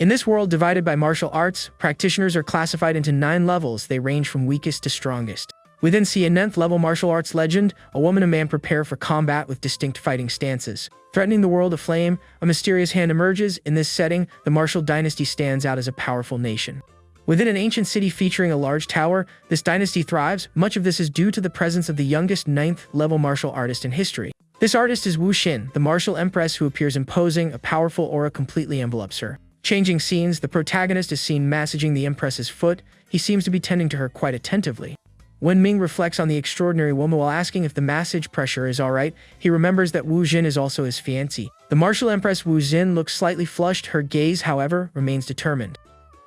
In this world divided by martial arts, practitioners are classified into 9 levels. They range from weakest to strongest. Within see a 9th level martial arts legend, a woman and man prepare for combat with distinct fighting stances. Threatening the world of flame, a mysterious hand emerges. In this setting, the martial dynasty stands out as a powerful nation. Within an ancient city featuring a large tower, this dynasty thrives. Much of this is due to the presence of the youngest 9th level martial artist in history. This artist is Wu Xin, the martial empress who appears imposing. A powerful aura completely envelopes her. Changing scenes, the protagonist is seen massaging the empress's foot. He seems to be tending to her quite attentively. When Ming reflects on the extraordinary woman while asking if the massage pressure is alright, he remembers that Wu Xin is also his fiancée. The martial empress Wu Xin looks slightly flushed. Her gaze, however, remains determined.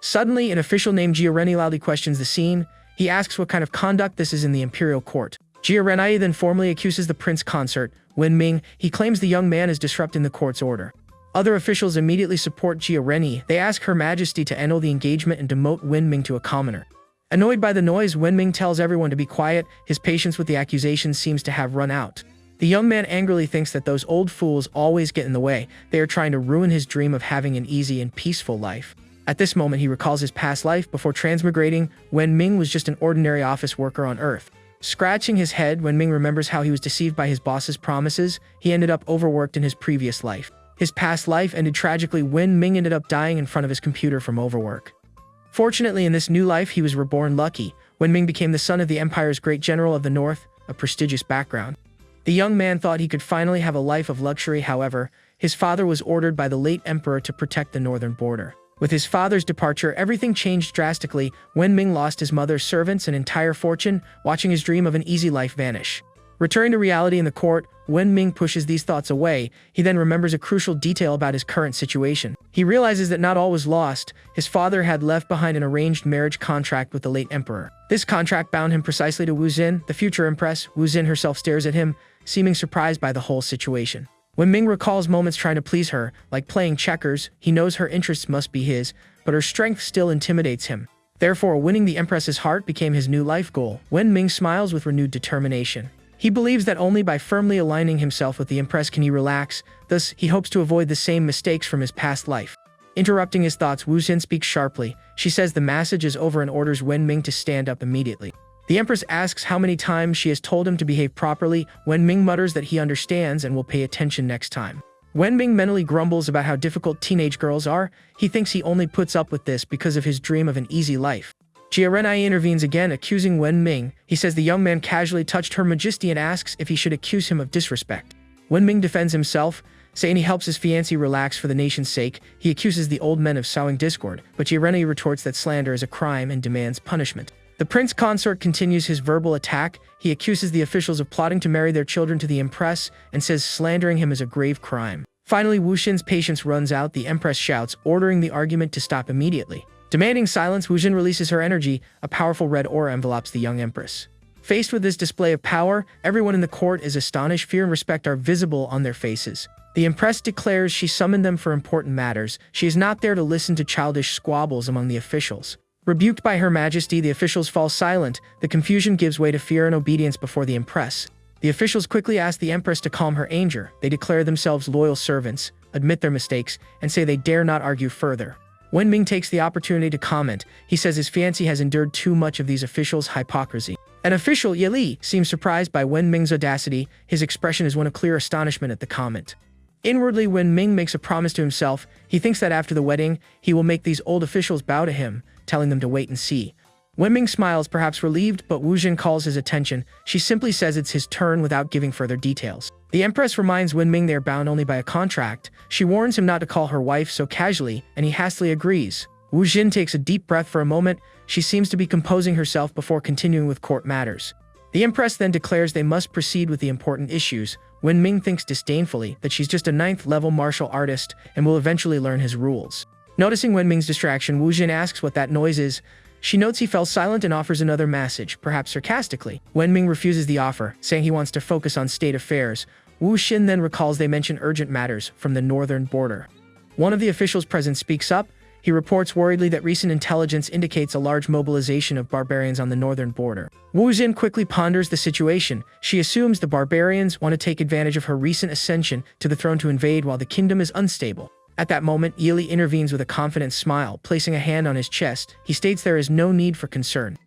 Suddenly, an official named Jiarenyi loudly questions the scene. He asks what kind of conduct this is in the imperial court. Jiarenyi then formally accuses the prince consort, Wen Ming. He claims the young man is disrupting the court's order. Other officials immediately support Jiarenyi. They ask Her Majesty to annul the engagement and demote Wen Ming to a commoner. Annoyed by the noise, Wen Ming tells everyone to be quiet. His patience with the accusations seems to have run out. The young man angrily thinks that those old fools always get in the way. They are trying to ruin his dream of having an easy and peaceful life. At this moment, he recalls his past life. Before transmigrating, Wen Ming was just an ordinary office worker on Earth. Scratching his head, Wen Ming remembers how he was deceived by his boss's promises. He ended up overworked in his previous life. His past life ended tragically. Wen Ming ended up dying in front of his computer from overwork. Fortunately, in this new life, he was reborn lucky. Wen Ming became the son of the Empire's great general of the North, a prestigious background. The young man thought he could finally have a life of luxury. However, his father was ordered by the late emperor to protect the northern border. With his father's departure, everything changed drastically. Wen Ming lost his mother's servants and entire fortune, watching his dream of an easy life vanish. Returning to reality in the court, Wen Ming pushes these thoughts away. He then remembers a crucial detail about his current situation. He realizes that not all was lost. His father had left behind an arranged marriage contract with the late emperor. This contract bound him precisely to Wu Xin, the future empress. Wu Xin herself stares at him, seeming surprised by the whole situation. Wen Ming recalls moments trying to please her, like playing checkers. He knows her interests must be his, but her strength still intimidates him. Therefore, winning the empress's heart became his new life goal. Wen Ming smiles with renewed determination. He believes that only by firmly aligning himself with the empress can he relax. Thus, he hopes to avoid the same mistakes from his past life. Interrupting his thoughts, Wu Xin speaks sharply. She says the massage is over and orders Wen Ming to stand up immediately. The empress asks how many times she has told him to behave properly. Wen Ming mutters that he understands and will pay attention next time. Wen Ming mentally grumbles about how difficult teenage girls are. He thinks he only puts up with this because of his dream of an easy life. Jiarenyi intervenes again, accusing Wen Ming. He says the young man casually touched Her Majesty and asks if he should accuse him of disrespect. Wen Ming defends himself, saying he helps his fiancée relax for the nation's sake. He accuses the old men of sowing discord, but Jiarenyi retorts that slander is a crime and demands punishment. The prince consort continues his verbal attack. He accuses the officials of plotting to marry their children to the empress and says slandering him is a grave crime. Finally, Wu Xin's patience runs out. The empress shouts, ordering the argument to stop immediately. Demanding silence, Wu Xin releases her energy. A powerful red aura envelops the young empress. Faced with this display of power, everyone in the court is astonished. Fear and respect are visible on their faces. The empress declares she summoned them for important matters. She is not there to listen to childish squabbles among the officials. Rebuked by Her Majesty, the officials fall silent. The confusion gives way to fear and obedience before the empress. The officials quickly ask the empress to calm her anger. They declare themselves loyal servants, admit their mistakes, and say they dare not argue further. Wen Ming takes the opportunity to comment. He says his fiancée has endured too much of these officials' hypocrisy. An official, Yahello, seems surprised by Wen Ming's audacity. His expression is one of clear astonishment at the comment. Inwardly, Wen Ming makes a promise to himself. He thinks that after the wedding, he will make these old officials bow to him, telling them to wait and see. Wen Ming smiles, perhaps relieved, but Wu Xin calls his attention. She simply says it's his turn without giving further details. The empress reminds Wen Ming they are bound only by a contract. She warns him not to call her wife so casually, and he hastily agrees. Wu Xin takes a deep breath for a moment. She seems to be composing herself before continuing with court matters. The empress then declares they must proceed with the important issues. Wen Ming thinks disdainfully that she's just a 9th-level martial artist and will eventually learn his rules. Noticing Wen Ming's distraction, Wu Xin asks what that noise is. She notes he fell silent and offers another massage, perhaps sarcastically. Wen Ming refuses the offer, saying he wants to focus on state affairs. Wu Xin then recalls they mention urgent matters from the northern border. One of the officials present speaks up. He reports worriedly that recent intelligence indicates a large mobilization of barbarians on the northern border. Wu Xin quickly ponders the situation. She assumes the barbarians want to take advantage of her recent ascension to the throne to invade while the kingdom is unstable. At that moment, Yili intervenes with a confident smile, placing a hand on his chest. He states there is no need for concern.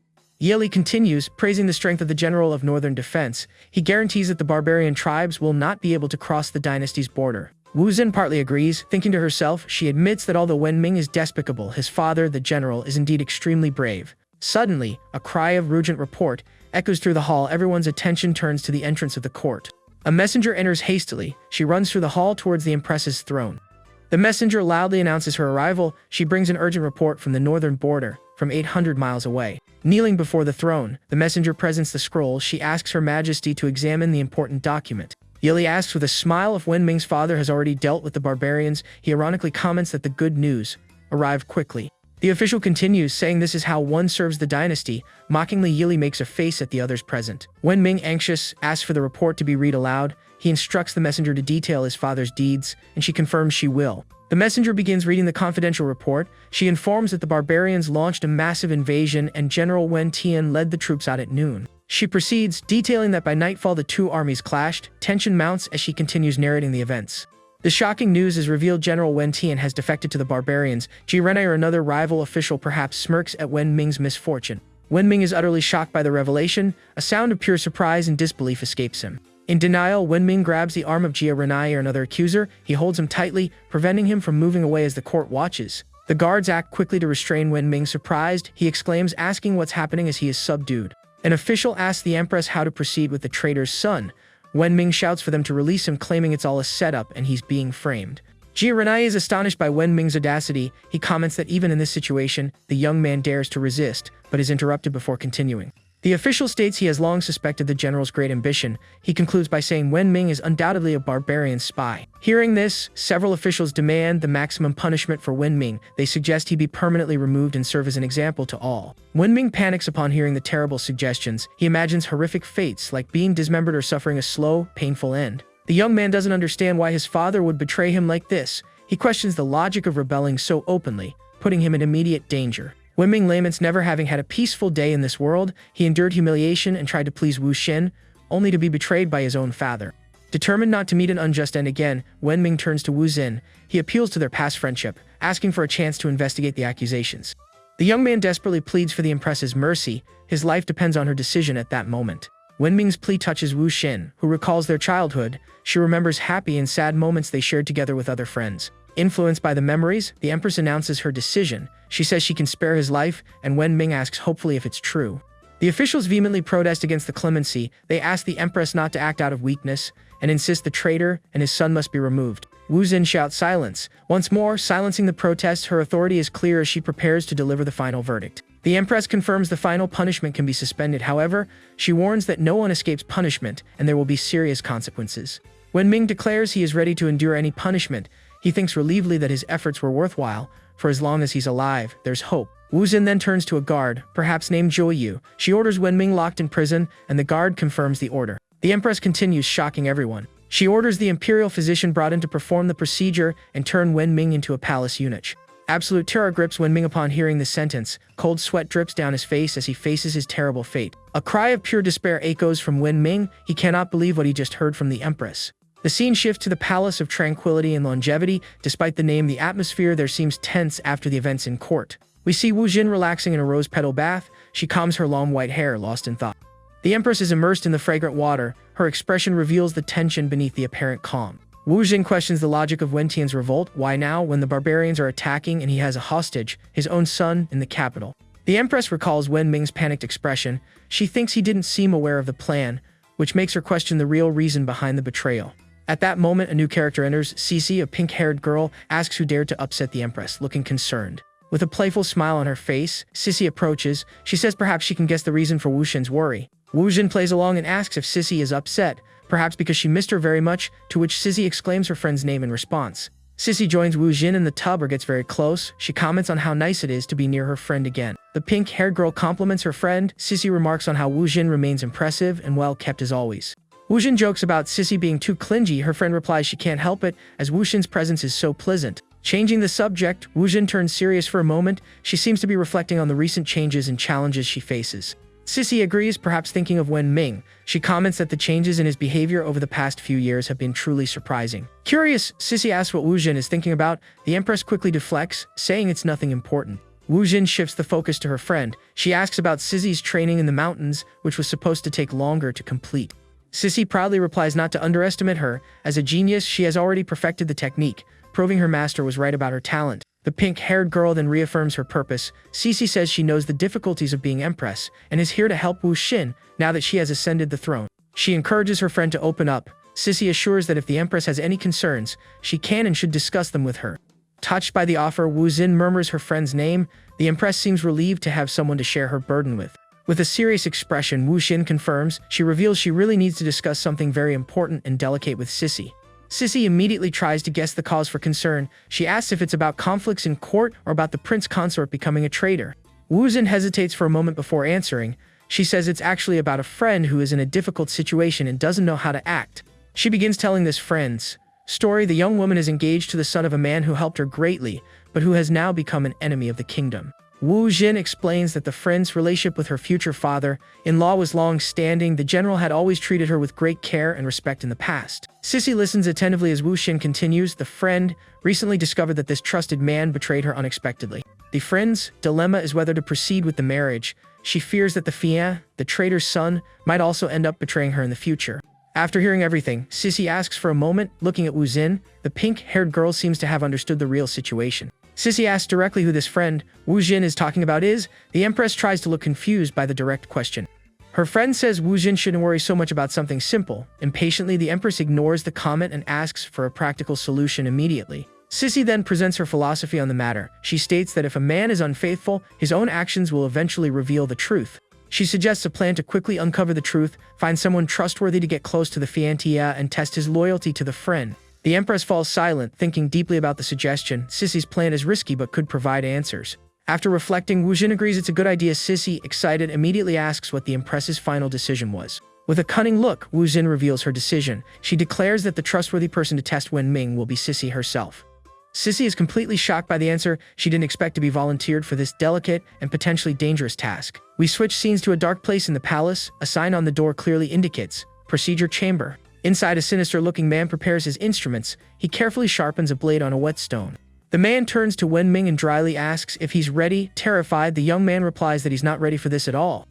Yili continues, praising the strength of the general of northern defense. He guarantees that the barbarian tribes will not be able to cross the dynasty's border. Wu Xin partly agrees, thinking to herself. She admits that although Wenming is despicable, his father, the general, is indeed extremely brave. Suddenly, a cry of urgent report echoes through the hall. Everyone's attention turns to the entrance of the court. A messenger enters hastily. She runs through the hall towards the Empress's throne. The messenger loudly announces her arrival. She brings an urgent report from the northern border, from 800 miles away. Kneeling before the throne, the messenger presents the scroll. She asks Her Majesty to examine the important document. Yili asks with a smile if Wenming's father has already dealt with the barbarians. He ironically comments that the good news arrived quickly. The official continues, saying this is how one serves the dynasty. Mockingly, Yili makes a face at the others present. Wenming, anxious, asks for the report to be read aloud. He instructs the messenger to detail his father's deeds, and she confirms she will. The messenger begins reading the confidential report. She informs that the barbarians launched a massive invasion and General Wen Tian led the troops out at noon. She proceeds, detailing that by nightfall the two armies clashed. Tension mounts as she continues narrating the events. The shocking news is revealed. General Wen Tian has defected to the barbarians. Ji Renai, or another rival official, perhaps smirks at Wenming's misfortune. Wenming is utterly shocked by the revelation. A sound of pure surprise and disbelief escapes him. In denial, Wenming grabs the arm of Jia Renai, or another accuser. He holds him tightly, preventing him from moving away as the court watches. The guards act quickly to restrain Wenming. Surprised, he exclaims, asking what's happening as he is subdued. An official asks the Empress how to proceed with the traitor's son. Wenming shouts for them to release him, claiming it's all a setup and he's being framed. Jia Renai is astonished by Wenming's audacity. He comments that even in this situation, the young man dares to resist, but is interrupted before continuing. The official states he has long suspected the general's great ambition. He concludes by saying Wenming is undoubtedly a barbarian spy. Hearing this, several officials demand the maximum punishment for Wenming. They suggest he be permanently removed and serve as an example to all. Wenming panics upon hearing the terrible suggestions. He imagines horrific fates, like being dismembered or suffering a slow, painful end. The young man doesn't understand why his father would betray him like this. He questions the logic of rebelling so openly, putting him in immediate danger. Wenming laments never having had a peaceful day in this world. He endured humiliation and tried to please Wu Xin, only to be betrayed by his own father. Determined not to meet an unjust end again, Wenming turns to Wu Xin. He appeals to their past friendship, asking for a chance to investigate the accusations. The young man desperately pleads for the Empress's mercy. His life depends on her decision at that moment. Wenming's plea touches Wu Xin, who recalls their childhood. She remembers happy and sad moments they shared together with other friends. Influenced by the memories, the Empress announces her decision. She says she can spare his life, and Wenming asks hopefully if it's true. The officials vehemently protest against the clemency. They ask the Empress not to act out of weakness, and insist the traitor and his son must be removed. Wu Xin shouts silence. Once more, silencing the protests, her authority is clear as she prepares to deliver the final verdict. The Empress confirms the final punishment can be suspended. However, she warns that no one escapes punishment, and there will be serious consequences. Wenming declares he is ready to endure any punishment. He thinks relievedly that his efforts were worthwhile. For as long as he's alive, there's hope. Wu Xin then turns to a guard, perhaps named Zhou Yu. She orders Wenming locked in prison, and the guard confirms the order. The Empress continues, shocking everyone. She orders the imperial physician brought in to perform the procedure and turn Wenming into a palace eunuch. Absolute terror grips Wenming upon hearing the sentence. Cold sweat drips down his face as he faces his terrible fate. A cry of pure despair echoes from Wenming. He cannot believe what he just heard from the Empress. The scene shifts to the Palace of Tranquility and Longevity. Despite the name, the atmosphere there seems tense after the events in court. We see Wu Xin relaxing in a rose-petal bath. She combs her long white hair, lost in thought. The Empress is immersed in the fragrant water. Her expression reveals the tension beneath the apparent calm. Wu Xin questions the logic of Wen Tian's revolt. Why now, when the barbarians are attacking and he has a hostage, his own son, in the capital? The Empress recalls Wenming's panicked expression. She thinks he didn't seem aware of the plan, which makes her question the real reason behind the betrayal. At that moment, a new character enters. Cici, a pink-haired girl, asks who dared to upset the Empress, looking concerned. With a playful smile on her face, Cici approaches. She says perhaps she can guess the reason for Wu Xin's worry. Wu Xin plays along and asks if Cici is upset, perhaps because she missed her very much, to which Cici exclaims her friend's name in response. Cici joins Wu Xin in the tub or gets very close. She comments on how nice it is to be near her friend again. The pink-haired girl compliments her friend. Cici remarks on how Wu Xin remains impressive and well-kept as always. Wu Xin jokes about Cici being too clingy. Her friend replies she can't help it, as Wu Xin's presence is so pleasant. Changing the subject, Wu Xin turns serious for a moment. She seems to be reflecting on the recent changes and challenges she faces. Sissy agrees, perhaps thinking of Wenming. She comments that the changes in his behavior over the past few years have been truly surprising. Curious, Sissy asks what Wu Jin is thinking about. The Empress quickly deflects, saying it's nothing important. Wu Jin shifts the focus to her friend. She asks about Sissy's training in the mountains, which was supposed to take longer to complete. Sissy proudly replies not to underestimate her. As a genius, she has already perfected the technique, proving her master was right about her talent. The pink-haired girl then reaffirms her purpose. Sissy says she knows the difficulties of being empress and is here to help Wu Xin now that she has ascended the throne. She encourages her friend to open up. Sissy assures that if the empress has any concerns, she can and should discuss them with her. Touched by the offer, Wu Xin murmurs her friend's name. The empress seems relieved to have someone to share her burden with. With a serious expression, Wu Xin confirms. She reveals she really needs to discuss something very important and delicate with Sissy. Sissy immediately tries to guess the cause for concern. She asks if it's about conflicts in court or about the prince consort becoming a traitor. Wu Xin hesitates for a moment before answering. She says it's actually about a friend who is in a difficult situation and doesn't know how to act. She begins telling this friend's story. The young woman is engaged to the son of a man who helped her greatly, but who has now become an enemy of the kingdom. Wu Jin explains that the friend's relationship with her future father-in-law was long-standing. The general had always treated her with great care and respect in the past. Sissy listens attentively as Wu Xin continues. The friend recently discovered that this trusted man betrayed her unexpectedly. The friend's dilemma is whether to proceed with the marriage. She fears that the traitor's son, might also end up betraying her in the future. After hearing everything, Sissy asks for a moment, looking at Wu Xin. The pink-haired girl seems to have understood the real situation. Sissy asks directly who this friend Wu Jin is talking about is. The Empress tries to look confused by the direct question. Her friend says Wu Jin shouldn't worry so much about something simple. Impatiently, the Empress ignores the comment and asks for a practical solution immediately. Sissy then presents her philosophy on the matter. She states that if a man is unfaithful, his own actions will eventually reveal the truth. She suggests a plan to quickly uncover the truth, find someone trustworthy to get close to the fiancé and test his loyalty to the friend. The Empress falls silent, thinking deeply about the suggestion. Sissy's plan is risky but could provide answers. After reflecting, Wu Jin agrees it's a good idea. Sissy, excited, immediately asks what the Empress's final decision was. With a cunning look, Wu Jin reveals her decision. She declares that the trustworthy person to test Wenming will be Sissy herself. Sissy is completely shocked by the answer. She didn't expect to be volunteered for this delicate and potentially dangerous task. We switch scenes to a dark place in the palace. A sign on the door clearly indicates procedure chamber. Inside, a sinister-looking man prepares his instruments. He carefully sharpens a blade on a whetstone. The man turns to Wenming and dryly asks if he's ready. Terrified, the young man replies that he's not ready for this at all.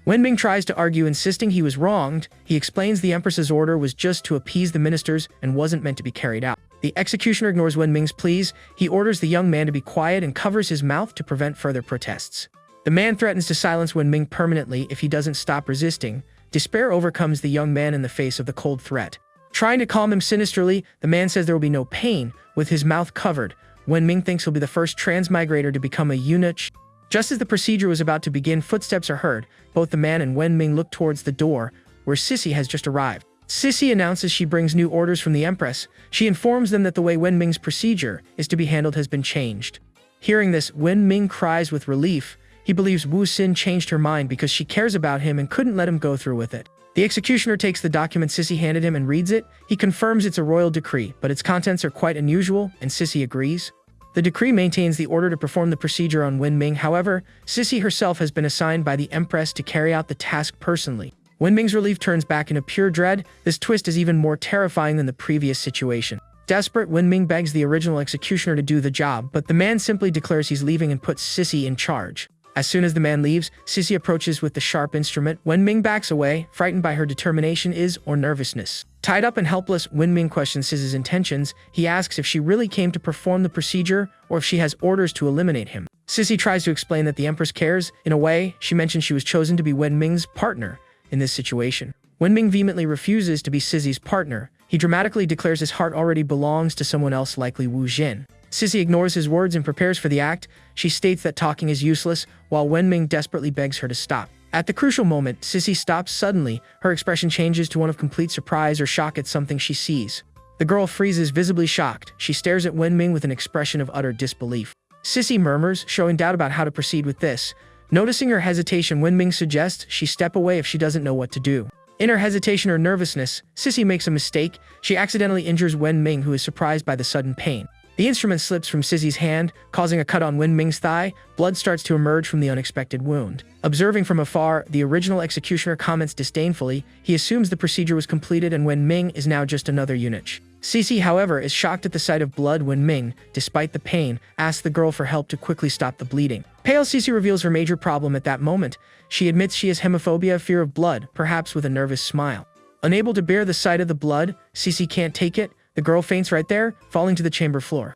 Wenming tries to argue, insisting he was wronged. He explains the Empress's order was just to appease the ministers and wasn't meant to be carried out. The executioner ignores Wenming's pleas. He orders the young man to be quiet and covers his mouth to prevent further protests. The man threatens to silence Wenming permanently if he doesn't stop resisting. Despair overcomes the young man in the face of the cold threat. Trying to calm him sinisterly, the man says there will be no pain. With his mouth covered, Wenming thinks he'll be the first transmigrator to become a eunuch. Just as the procedure was about to begin, footsteps are heard. Both the man and Wenming look towards the door, where Sissy has just arrived. Sissy announces she brings new orders from the Empress. She informs them that the way Wenming's procedure is to be handled has been changed. Hearing this, Wenming cries with relief. He believes Wu Xin changed her mind because she cares about him and couldn't let him go through with it. The executioner takes the document Sissy handed him and reads it. He confirms it's a royal decree, but its contents are quite unusual, and Sissy agrees. The decree maintains the order to perform the procedure on Wenming. However, Sissy herself has been assigned by the Empress to carry out the task personally. Wenming's relief turns back into pure dread. This twist is even more terrifying than the previous situation. Desperate, Wenming begs the original executioner to do the job, but the man simply declares he's leaving and puts Sissy in charge. As soon as the man leaves, Sissy approaches with the sharp instrument. Wenming backs away, frightened by her determination or nervousness. Tied up and helpless, Wenming questions Sissy's intentions. He asks if she really came to perform the procedure or if she has orders to eliminate him. Sissy tries to explain that the Empress cares. In a way, she mentions she was chosen to be Wenming's partner in this situation. Wenming vehemently refuses to be Sissy's partner. He dramatically declares his heart already belongs to someone else, likely Wu Jin. Sissy ignores his words and prepares for the act. She states that talking is useless, while Wenming desperately begs her to stop. At the crucial moment, Sissy stops suddenly. Her expression changes to one of complete surprise or shock at something she sees. The girl freezes, visibly shocked. She stares at Wenming with an expression of utter disbelief. Sissy murmurs, showing doubt about how to proceed with this. Noticing her hesitation, Wenming suggests she step away if she doesn't know what to do. In her hesitation or nervousness, Sissy makes a mistake. She accidentally injures Wenming, who is surprised by the sudden pain. The instrument slips from Sissy's hand, causing a cut on Wenming's thigh. Blood starts to emerge from the unexpected wound. Observing from afar, the original executioner comments disdainfully. He assumes the procedure was completed and Wenming is now just another eunuch. Sissy, however, is shocked at the sight of blood. Wenming, despite the pain, asks the girl for help to quickly stop the bleeding. Pale Sissy reveals her major problem at that moment. She admits she has hemophobia, fear of blood, perhaps with a nervous smile. Unable to bear the sight of the blood, Sissy can't take it. The girl faints right there, falling to the chamber floor.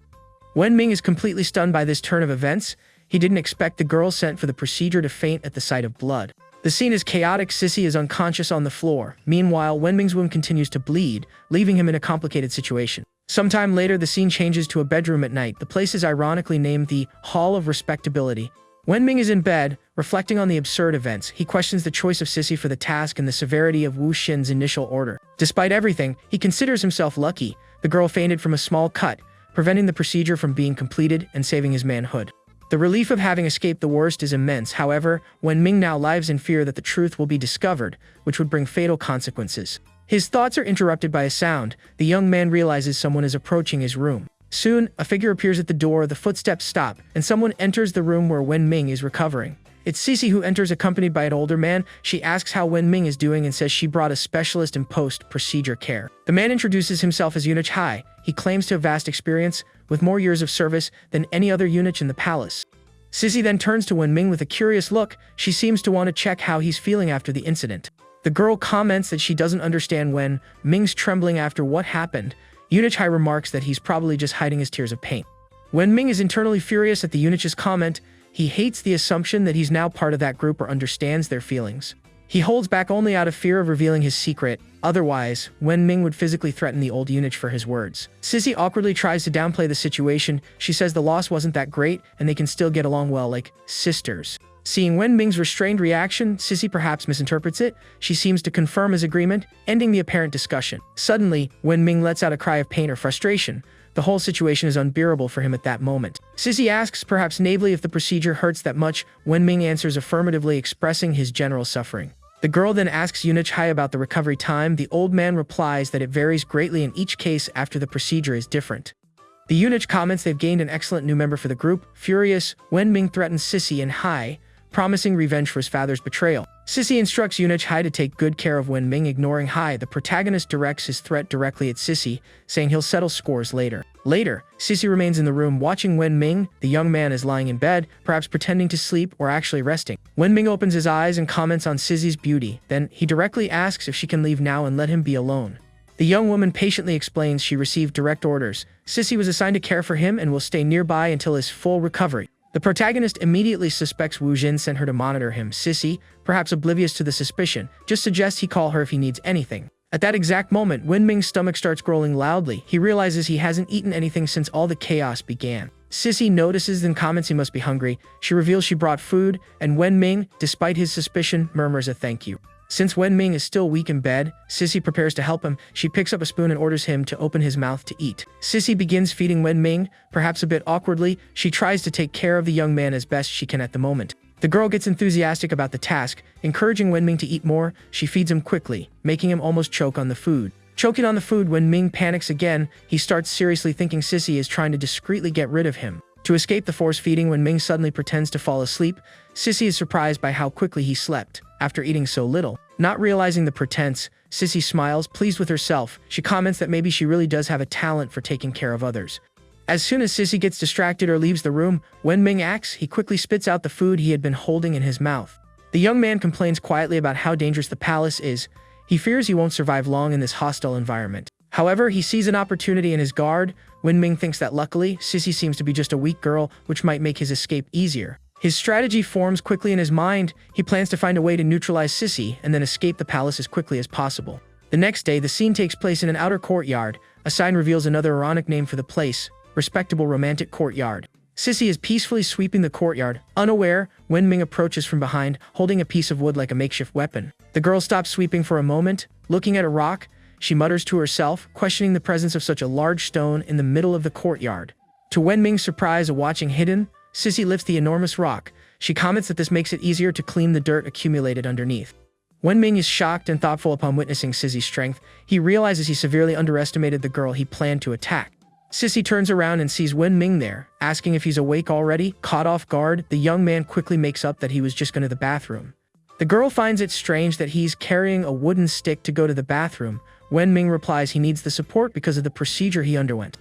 Wenming is completely stunned by this turn of events. He didn't expect the girl sent for the procedure to faint at the sight of blood. The scene is chaotic. Sissy is unconscious on the floor. Meanwhile, Wenming's wound continues to bleed, leaving him in a complicated situation. Sometime later, the scene changes to a bedroom at night. The place is ironically named the Hall of Respectability. Wenming is in bed, reflecting on the absurd events. He questions the choice of Sissy for the task and the severity of Wu Xin's initial order. Despite everything, he considers himself lucky. The girl fainted from a small cut, preventing the procedure from being completed and saving his manhood. The relief of having escaped the worst is immense. However, Wenming now lives in fear that the truth will be discovered, which would bring fatal consequences. His thoughts are interrupted by a sound. The young man realizes someone is approaching his room. Soon, a figure appears at the door, the footsteps stop, and someone enters the room where Wenming is recovering. It's Sissy who enters accompanied by an older man. She asks how Wenming is doing and says she brought a specialist in post-procedure care. The man introduces himself as Eunuch Hai. He claims to have vast experience, with more years of service than any other eunuch in the palace. Sissy then turns to Wenming with a curious look. She seems to want to check how he's feeling after the incident. The girl comments that she doesn't understand Wenming's trembling after what happened. Eunuch Hai remarks that he's probably just hiding his tears of pain. Wenming is internally furious at the eunuch's comment. He hates the assumption that he's now part of that group or understands their feelings. He holds back only out of fear of revealing his secret. Otherwise, Wenming would physically threaten the old eunuch for his words. Sissy awkwardly tries to downplay the situation. She says the loss wasn't that great and they can still get along well like sisters. Seeing Wenming's restrained reaction, Sissy perhaps misinterprets it. She seems to confirm his agreement, ending the apparent discussion. Suddenly, Wenming lets out a cry of pain or frustration. The whole situation is unbearable for him at that moment. Sissy asks, perhaps naively, if the procedure hurts that much. Wenming answers affirmatively, expressing his general suffering. The girl then asks Eunuch Hai about the recovery time. The old man replies that it varies greatly in each case after the procedure is different. The eunuch comments they've gained an excellent new member for the group. Furious, Wenming threatens Sissy and Hai, promising revenge for his father's betrayal. Sissy instructs Eunuch Hai to take good care of Wenming. Ignoring Hai, the protagonist directs his threat directly at Sissy, saying he'll settle scores later. Later, Sissy remains in the room watching Wenming. The young man is lying in bed, perhaps pretending to sleep or actually resting. Wenming opens his eyes and comments on Sissy's beauty. Then, he directly asks if she can leave now and let him be alone. The young woman patiently explains she received direct orders. Sissy was assigned to care for him and will stay nearby until his full recovery. The protagonist immediately suspects Wu Jin sent her to monitor him. Sissy, perhaps oblivious to the suspicion, just suggests he call her if he needs anything. At that exact moment, Wenming's stomach starts growling loudly. He realizes he hasn't eaten anything since all the chaos began. Sissy notices and comments he must be hungry. She reveals she brought food, and Wenming, despite his suspicion, murmurs a thank you. Since Wenming is still weak in bed, Sissy prepares to help him. She picks up a spoon and orders him to open his mouth to eat. Sissy begins feeding Wenming, perhaps a bit awkwardly. She tries to take care of the young man as best she can at the moment. The girl gets enthusiastic about the task, encouraging Wenming to eat more. She feeds him quickly, making him almost choke on the food. Choking on the food, Wenming panics again. He starts seriously thinking Sissy is trying to discreetly get rid of him. To escape the force feeding, Wenming suddenly pretends to fall asleep. Sissy is surprised by how quickly he slept, after eating so little. Not realizing the pretense, Sissy smiles, pleased with herself. She comments that maybe she really does have a talent for taking care of others. As soon as Sissy gets distracted or leaves the room, Wenming acts. He quickly spits out the food he had been holding in his mouth. The young man complains quietly about how dangerous the palace is. He fears he won't survive long in this hostile environment. However, he sees an opportunity in his guard. Wenming thinks that luckily, Sissy seems to be just a weak girl, which might make his escape easier. His strategy forms quickly in his mind. He plans to find a way to neutralize Sissy and then escape the palace as quickly as possible. The next day, the scene takes place in an outer courtyard. A sign reveals another ironic name for the place, Respectable Romantic Courtyard. Sissy is peacefully sweeping the courtyard. Unaware, Wenming approaches from behind, holding a piece of wood like a makeshift weapon. The girl stops sweeping for a moment, looking at a rock. She mutters to herself, questioning the presence of such a large stone in the middle of the courtyard. To Wenming's surprise, watching hidden, Sissy lifts the enormous rock. She comments that this makes it easier to clean the dirt accumulated underneath. Wenming is shocked and thoughtful upon witnessing Sissy's strength. He realizes he severely underestimated the girl he planned to attack. Sissy turns around and sees Wen Ming there, asking if he's awake already. Caught off guard, the young man quickly makes up that he was just going to the bathroom. The girl finds it strange that he's carrying a wooden stick to go to the bathroom. Wen Ming replies he needs the support because of the procedure he underwent.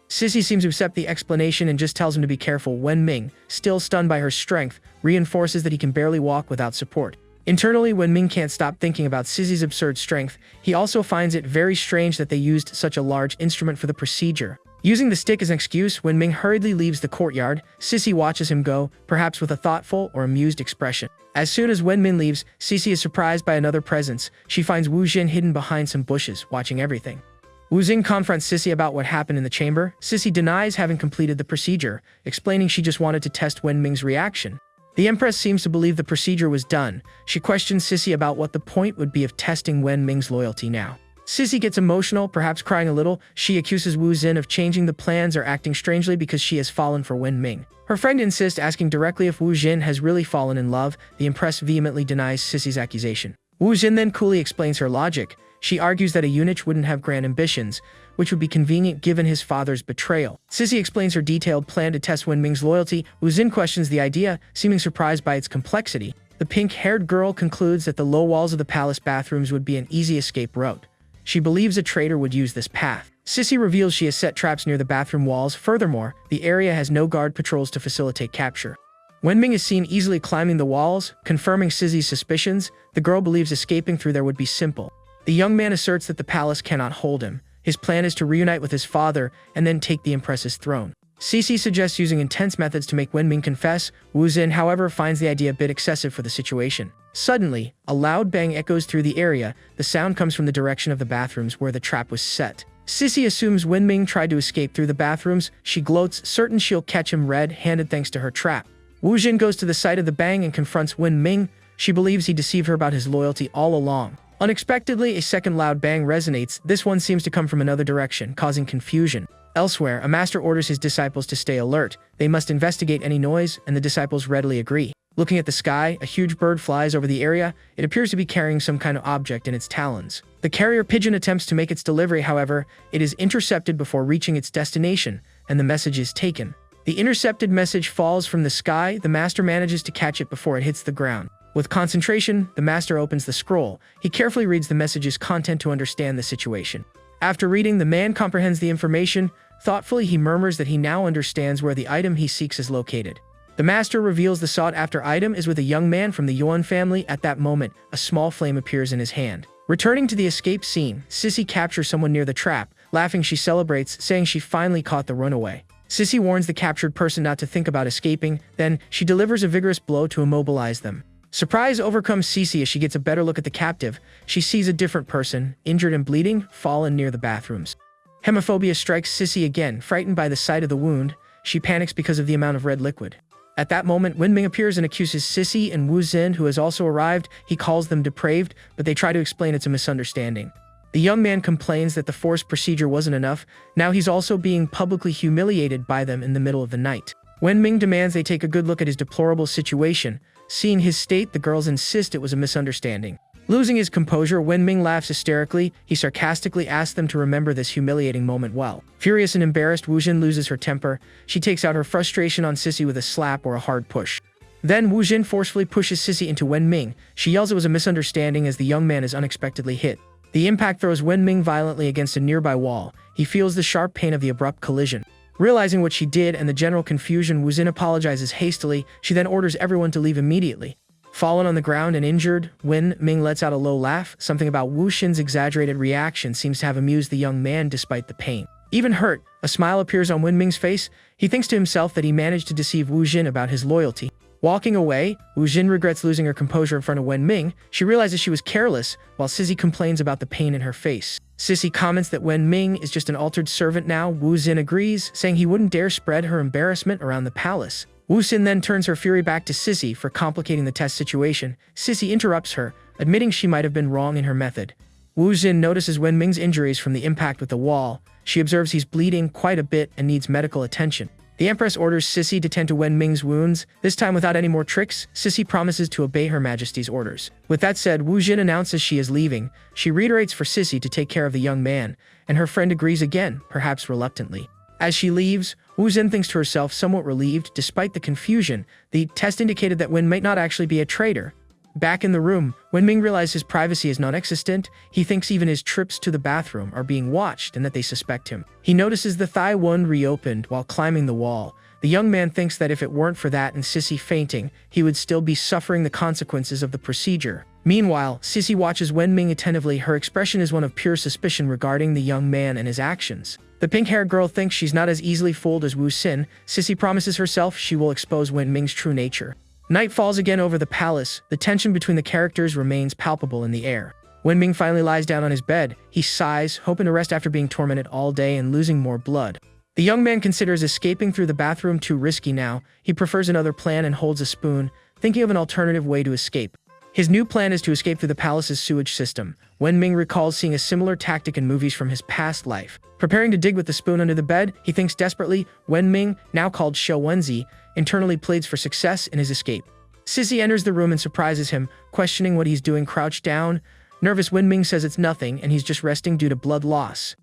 Sissy seems to accept the explanation and just tells him to be careful. Wen Ming, still stunned by her strength, reinforces that he can barely walk without support. Internally, Wen Ming can't stop thinking about Sissy's absurd strength. He also finds it very strange that they used such a large instrument for the procedure. Using the stick as an excuse, Wen Ming hurriedly leaves the courtyard. Sissy watches him go, perhaps with a thoughtful or amused expression. As soon as Wen Ming leaves, Sissy is surprised by another presence. She finds Wu Jin hidden behind some bushes, watching everything. Wu Jin confronts Sissy about what happened in the chamber. Sissy denies having completed the procedure, explaining she just wanted to test Wen Ming's reaction. The Empress seems to believe the procedure was done. She questions Sissy about what the point would be of testing Wen Ming's loyalty now. Sissy gets emotional, perhaps crying a little. She accuses Wu Jin of changing the plans or acting strangely because she has fallen for Wen Ming. Her friend insists, asking directly if Wu Jin has really fallen in love. The Empress vehemently denies Sissy's accusation. Wu Jin then coolly explains her logic. She argues that a eunuch wouldn't have grand ambitions, which would be convenient given his father's betrayal. Sissy explains her detailed plan to test Wen Ming's loyalty. Wu Jin questions the idea, seeming surprised by its complexity. The pink-haired girl concludes that the low walls of the palace bathrooms would be an easy escape route. She believes a traitor would use this path. Sissy reveals she has set traps near the bathroom walls. Furthermore, the area has no guard patrols to facilitate capture. Wen Ming is seen easily climbing the walls, confirming Sissy's suspicions. The girl believes escaping through there would be simple. The young man asserts that the palace cannot hold him. His plan is to reunite with his father and then take the Empress's throne. Sissy suggests using intense methods to make Wen Ming confess. Wu Jin, however, finds the idea a bit excessive for the situation. Suddenly, a loud bang echoes through the area. The sound comes from the direction of the bathrooms where the trap was set. Sissy assumes Wen Ming tried to escape through the bathrooms. She gloats, certain she'll catch him red-handed thanks to her trap. Wu Jin goes to the site of the bang and confronts Wen Ming. She believes he deceived her about his loyalty all along. Unexpectedly, a second loud bang resonates. This one seems to come from another direction, causing confusion. Elsewhere, a master orders his disciples to stay alert. They must investigate any noise, and the disciples readily agree. Looking at the sky, a huge bird flies over the area. It appears to be carrying some kind of object in its talons. The carrier pigeon attempts to make its delivery, however, it is intercepted before reaching its destination, and the message is taken. The intercepted message falls from the sky. The master manages to catch it before it hits the ground. With concentration, the master opens the scroll. He carefully reads the message's content to understand the situation. After reading, the man comprehends the information. Thoughtfully, he murmurs that he now understands where the item he seeks is located. The master reveals the sought-after item is with a young man from the Yuan family. At that moment, a small flame appears in his hand. Returning to the escape scene, Sissy captures someone near the trap. Laughing, she celebrates, saying she finally caught the runaway. Sissy warns the captured person not to think about escaping. Then, she delivers a vigorous blow to immobilize them. Surprise overcomes Sissy as she gets a better look at the captive. She sees a different person, injured and bleeding, fallen near the bathrooms. Hemophobia strikes Sissy again. Frightened by the sight of the wound, she panics because of the amount of red liquid. At that moment, Wen Ming appears and accuses Sissy and Wu Jin, who has also arrived. He calls them depraved, but they try to explain it's a misunderstanding. The young man complains that the forced procedure wasn't enough. Now he's also being publicly humiliated by them in the middle of the night. Wen Ming demands they take a good look at his deplorable situation. Seeing his state, the girls insist it was a misunderstanding. Losing his composure, Wen Ming laughs hysterically. He sarcastically asks them to remember this humiliating moment well. Furious and embarrassed, Wu Jin loses her temper. She takes out her frustration on Sissy with a slap or a hard push. Then Wu Jin forcefully pushes Sissy into Wen Ming. She yells it was a misunderstanding as the young man is unexpectedly hit. The impact throws Wen Ming violently against a nearby wall. He feels the sharp pain of the abrupt collision. Realizing what she did and the general confusion, Wu Jin apologizes hastily. She then orders everyone to leave immediately. Fallen on the ground and injured, Wen Ming lets out a low laugh. Something about Wu Jin's exaggerated reaction seems to have amused the young man despite the pain. Even hurt, a smile appears on Wen Ming's face. He thinks to himself that he managed to deceive Wu Jin about his loyalty. Walking away, Wu Jin regrets losing her composure in front of Wen Ming. She realizes she was careless, while Sissy complains about the pain in her face. Sissy comments that Wen Ming is just an altered servant now. Wu Jin agrees, saying he wouldn't dare spread her embarrassment around the palace. Wu Jin then turns her fury back to Sissy for complicating the test situation. Sissy interrupts her, admitting she might have been wrong in her method. Wu Jin notices Wen Ming's injuries from the impact with the wall. She observes he's bleeding quite a bit and needs medical attention. The Empress orders Sissy to tend to Wen Ming's wounds. This time without any more tricks, Sissy promises to obey Her Majesty's orders. With that said, Wu Jin announces she is leaving. She reiterates for Sissy to take care of the young man, and her friend agrees again, perhaps reluctantly. As she leaves, Wu Xin thinks to herself, somewhat relieved. Despite the confusion, the test indicated that Wen might not actually be a traitor. Back in the room, when Ming realizes his privacy is non-existent, he thinks even his trips to the bathroom are being watched and that they suspect him. He notices the thigh wound reopened while climbing the wall. The young man thinks that if it weren't for that and Sissy fainting, he would still be suffering the consequences of the procedure. Meanwhile, Sissy watches Wen Ming attentively. Her expression is one of pure suspicion regarding the young man and his actions. The pink-haired girl thinks she's not as easily fooled as Wu Xin. Sissy promises herself she will expose Wen Ming's true nature. Night falls again over the palace. The tension between the characters remains palpable in the air. Wen Ming finally lies down on his bed. He sighs, hoping to rest after being tormented all day and losing more blood. The young man considers escaping through the bathroom too risky now. He prefers another plan and holds a spoon, thinking of an alternative way to escape. His new plan is to escape through the palace's sewage system. Wen Ming recalls seeing a similar tactic in movies from his past life. Preparing to dig with the spoon under the bed, he thinks desperately. Wen Ming, now called Shou Wenzi, internally pleads for success in his escape. Sissy enters the room and surprises him, questioning what he's doing crouched down. Nervous, Wen Ming says it's nothing and he's just resting due to blood loss.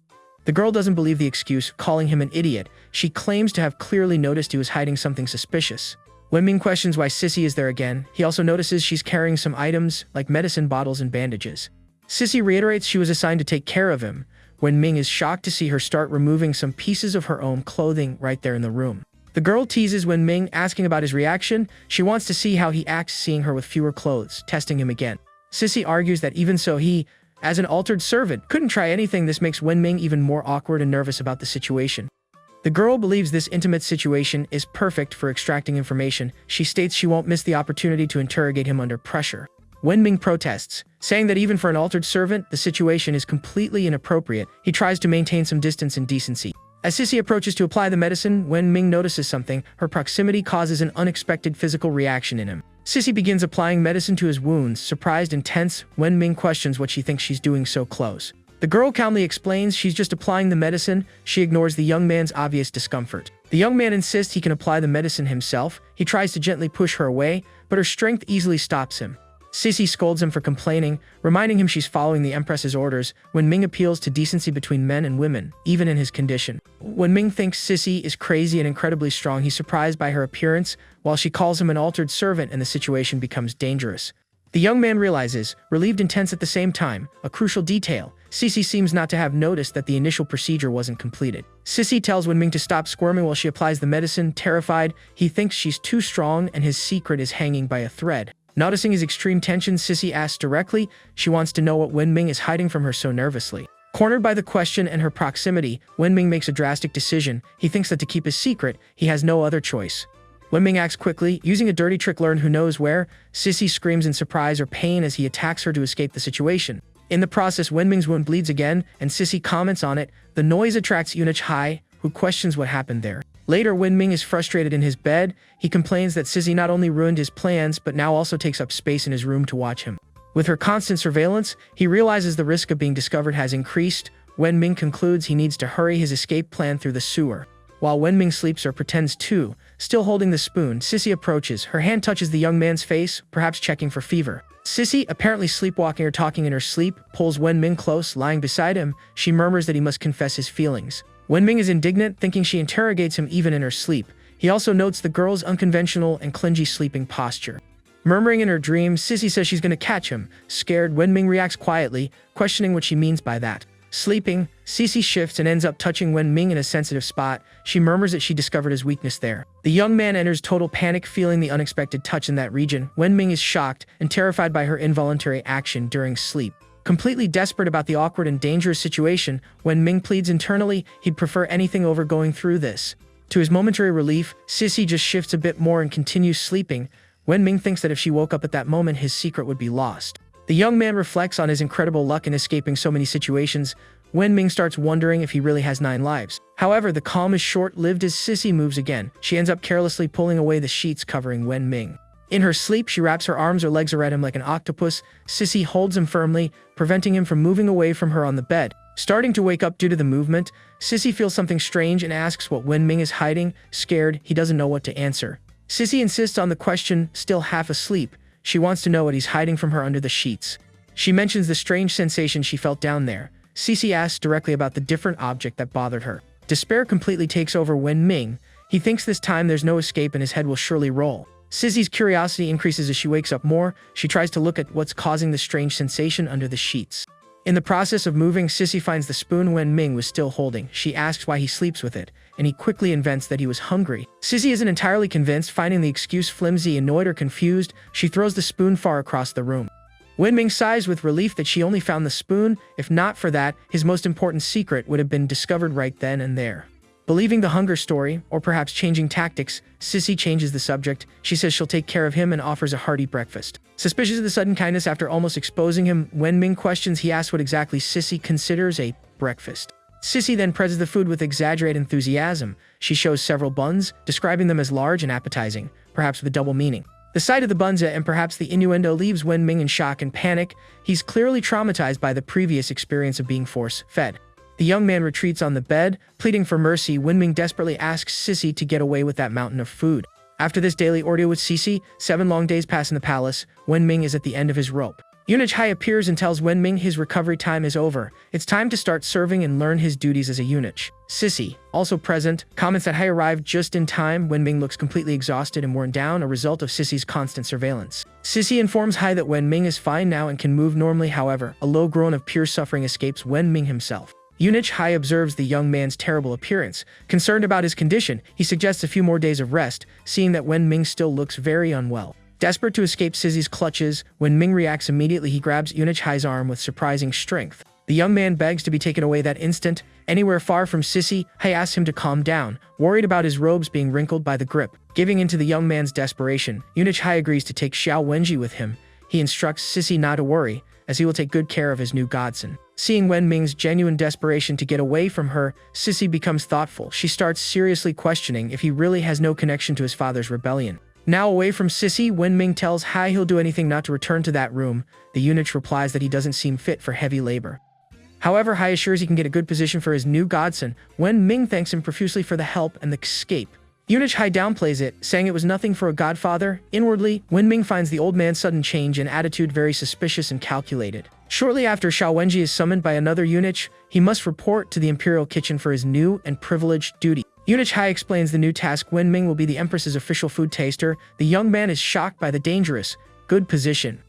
The girl doesn't believe the excuse, calling him an idiot. She claims to have clearly noticed he was hiding something suspicious. Wen Ming questions why Sissy is there again. He also notices she's carrying some items, like medicine bottles and bandages. Sissy reiterates she was assigned to take care of him. Wen Ming is shocked to see her start removing some pieces of her own clothing right there in the room. The girl teases Wen Ming, asking about his reaction. She wants to see how he acts seeing her with fewer clothes, testing him again. Sissy argues that even so he, as an altered servant, couldn't try anything. This makes Wen Ming even more awkward and nervous about the situation. The girl believes this intimate situation is perfect for extracting information. She states she won't miss the opportunity to interrogate him under pressure. Wen Ming protests, saying that even for an altered servant, the situation is completely inappropriate. He tries to maintain some distance and decency. As Sissy approaches to apply the medicine, Wen Ming notices something. Her proximity causes an unexpected physical reaction in him. Sissy begins applying medicine to his wounds. Surprised and tense, Wen Ming questions what she thinks she's doing so close. The girl calmly explains she's just applying the medicine. She ignores the young man's obvious discomfort. The young man insists he can apply the medicine himself. He tries to gently push her away, but her strength easily stops him. Sissy scolds him for complaining, reminding him she's following the Empress's orders. Wen Ming appeals to decency between men and women, even in his condition. Wen Ming thinks Sissy is crazy and incredibly strong. He's surprised by her appearance, while she calls him an altered servant, and the situation becomes dangerous. The young man realizes, relieved and tense at the same time, a crucial detail. Sissy seems not to have noticed that the initial procedure wasn't completed. Sissy tells Wen Ming to stop squirming while she applies the medicine. Terrified, he thinks she's too strong and his secret is hanging by a thread. Noticing his extreme tension, Sissy asks directly. She wants to know what Wen Ming is hiding from her so nervously. Cornered by the question and her proximity, Wen Ming makes a drastic decision. He thinks that to keep his secret, he has no other choice. Wen Ming acts quickly, using a dirty trick learned who knows where. Sissy screams in surprise or pain as he attacks her to escape the situation. In the process, Wen Ming's wound bleeds again, and Sissy comments on it. The noise attracts EUNUCH Hai, who questions what happened there. Later, Wen Ming is frustrated in his bed. He complains that Sissy not only ruined his plans, but now also takes up space in his room to watch him. With her constant surveillance, he realizes the risk of being discovered has increased. Wen Ming concludes he needs to hurry his escape plan through the sewer. While Wen Ming sleeps or pretends to, still holding the spoon, Sissy approaches. Her hand touches the young man's face, perhaps checking for fever. Sissy, apparently sleepwalking or talking in her sleep, pulls Wen Ming close, lying beside him. She murmurs that he must confess his feelings. Wen Ming is indignant, thinking she interrogates him even in her sleep. He also notes the girl's unconventional and clingy sleeping posture. Murmuring in her dreams, Sissy says she's going to catch him. Scared, Wen Ming reacts quietly, questioning what she means by that. Sleeping, Sissy shifts and ends up touching Wen Ming in a sensitive spot. She murmurs that she discovered his weakness there. The young man enters total panic, feeling the unexpected touch in that region. Wen Ming is shocked and terrified by her involuntary action during sleep. Completely desperate about the awkward and dangerous situation, Wen Ming pleads internally he'd prefer anything over going through this. To his momentary relief, Sissy just shifts a bit more and continues sleeping. Wen Ming thinks that if she woke up at that moment, his secret would be lost. The young man reflects on his incredible luck in escaping so many situations. Wen Ming starts wondering if he really has 9 lives. However, the calm is short-lived as Sissy moves again. She ends up carelessly pulling away the sheets covering Wen Ming. In her sleep, she wraps her arms or legs around him like an octopus. Sissy holds him firmly, preventing him from moving away from her on the bed. Starting to wake up due to the movement, Sissy feels something strange and asks what Wen Ming is hiding. Scared, he doesn't know what to answer. Sissy insists on the question, still half asleep. She wants to know what he's hiding from her under the sheets. She mentions the strange sensation she felt down there. Sissy asks directly about the different object that bothered her. Despair completely takes over Wenming. He thinks this time there's no escape and his head will surely roll. Sissy's curiosity increases as she wakes up more. She tries to look at what's causing the strange sensation under the sheets. In the process of moving, Sissy finds the spoon Wenming was still holding. She asks why he sleeps with it, and he quickly invents that he was hungry. Sissy isn't entirely convinced, finding the excuse flimsy, annoyed or confused. She throws the spoon far across the room. Wenming sighs with relief that she only found the spoon. If not for that, his most important secret would have been discovered right then and there. Believing the hunger story, or perhaps changing tactics, Sissy changes the subject. She says she'll take care of him and offers a hearty breakfast. Suspicious of the sudden kindness after almost exposing him, Wenming questions. He asks what exactly Sissy considers a breakfast. Sissy then praises the food with exaggerated enthusiasm. She shows several buns, describing them as large and appetizing, perhaps with a double meaning. The sight of the buns and perhaps the innuendo leaves Wenming in shock and panic. He's clearly traumatized by the previous experience of being force-fed. The young man retreats on the bed, pleading for mercy. Wenming desperately asks Sissy to get away with that mountain of food. After this daily ordeal with Sissy, 7 long days pass in the palace. Wenming is at the end of his rope. EUNUCH Hai appears and tells Wenming his recovery time is over. It's time to start serving and learn his duties as a eunuch. Sissy, also present, comments that Hai arrived just in time. Wenming looks completely exhausted and worn down, a result of Sissy's constant surveillance. Sissy informs Hai that Wenming is fine now and can move normally. However, a low groan of pure suffering escapes Wenming himself. EUNUCH Hai observes the young man's terrible appearance. Concerned about his condition, he suggests a few more days of rest, seeing that Wenming still looks very unwell. Desperate to escape Sissy's clutches, Wenming reacts immediately. He grabs EUNUCH Hai's arm with surprising strength. The young man begs to be taken away that instant. Anywhere far from Sissy, Hai asks him to calm down, worried about his robes being wrinkled by the grip. Giving in to the young man's desperation, EUNUCH Hai agrees to take Xiao Wenji with him. He instructs Sissy not to worry, as he will take good care of his new godson. Seeing Wenming's genuine desperation to get away from her, Sissy becomes thoughtful. She starts seriously questioning if he really has no connection to his father's rebellion. Now away from Sissy, Wenming tells Hai he'll do anything not to return to that room. The eunuch replies that he doesn't seem fit for heavy labor. However, Hai assures he can get a good position for his new godson. Wenming thanks him profusely for the help and the escape. EUNUCH Hai downplays it, saying it was nothing for a godfather. Inwardly, Wenming finds the old man's sudden change in attitude very suspicious and calculated. Shortly after, Xiao Wenji is summoned by another eunuch. He must report to the imperial kitchen for his new and privileged duty. EUNUCH Hai explains the new task. Wenming will be the empress's official food taster. The young man is shocked by the dangerous, good position.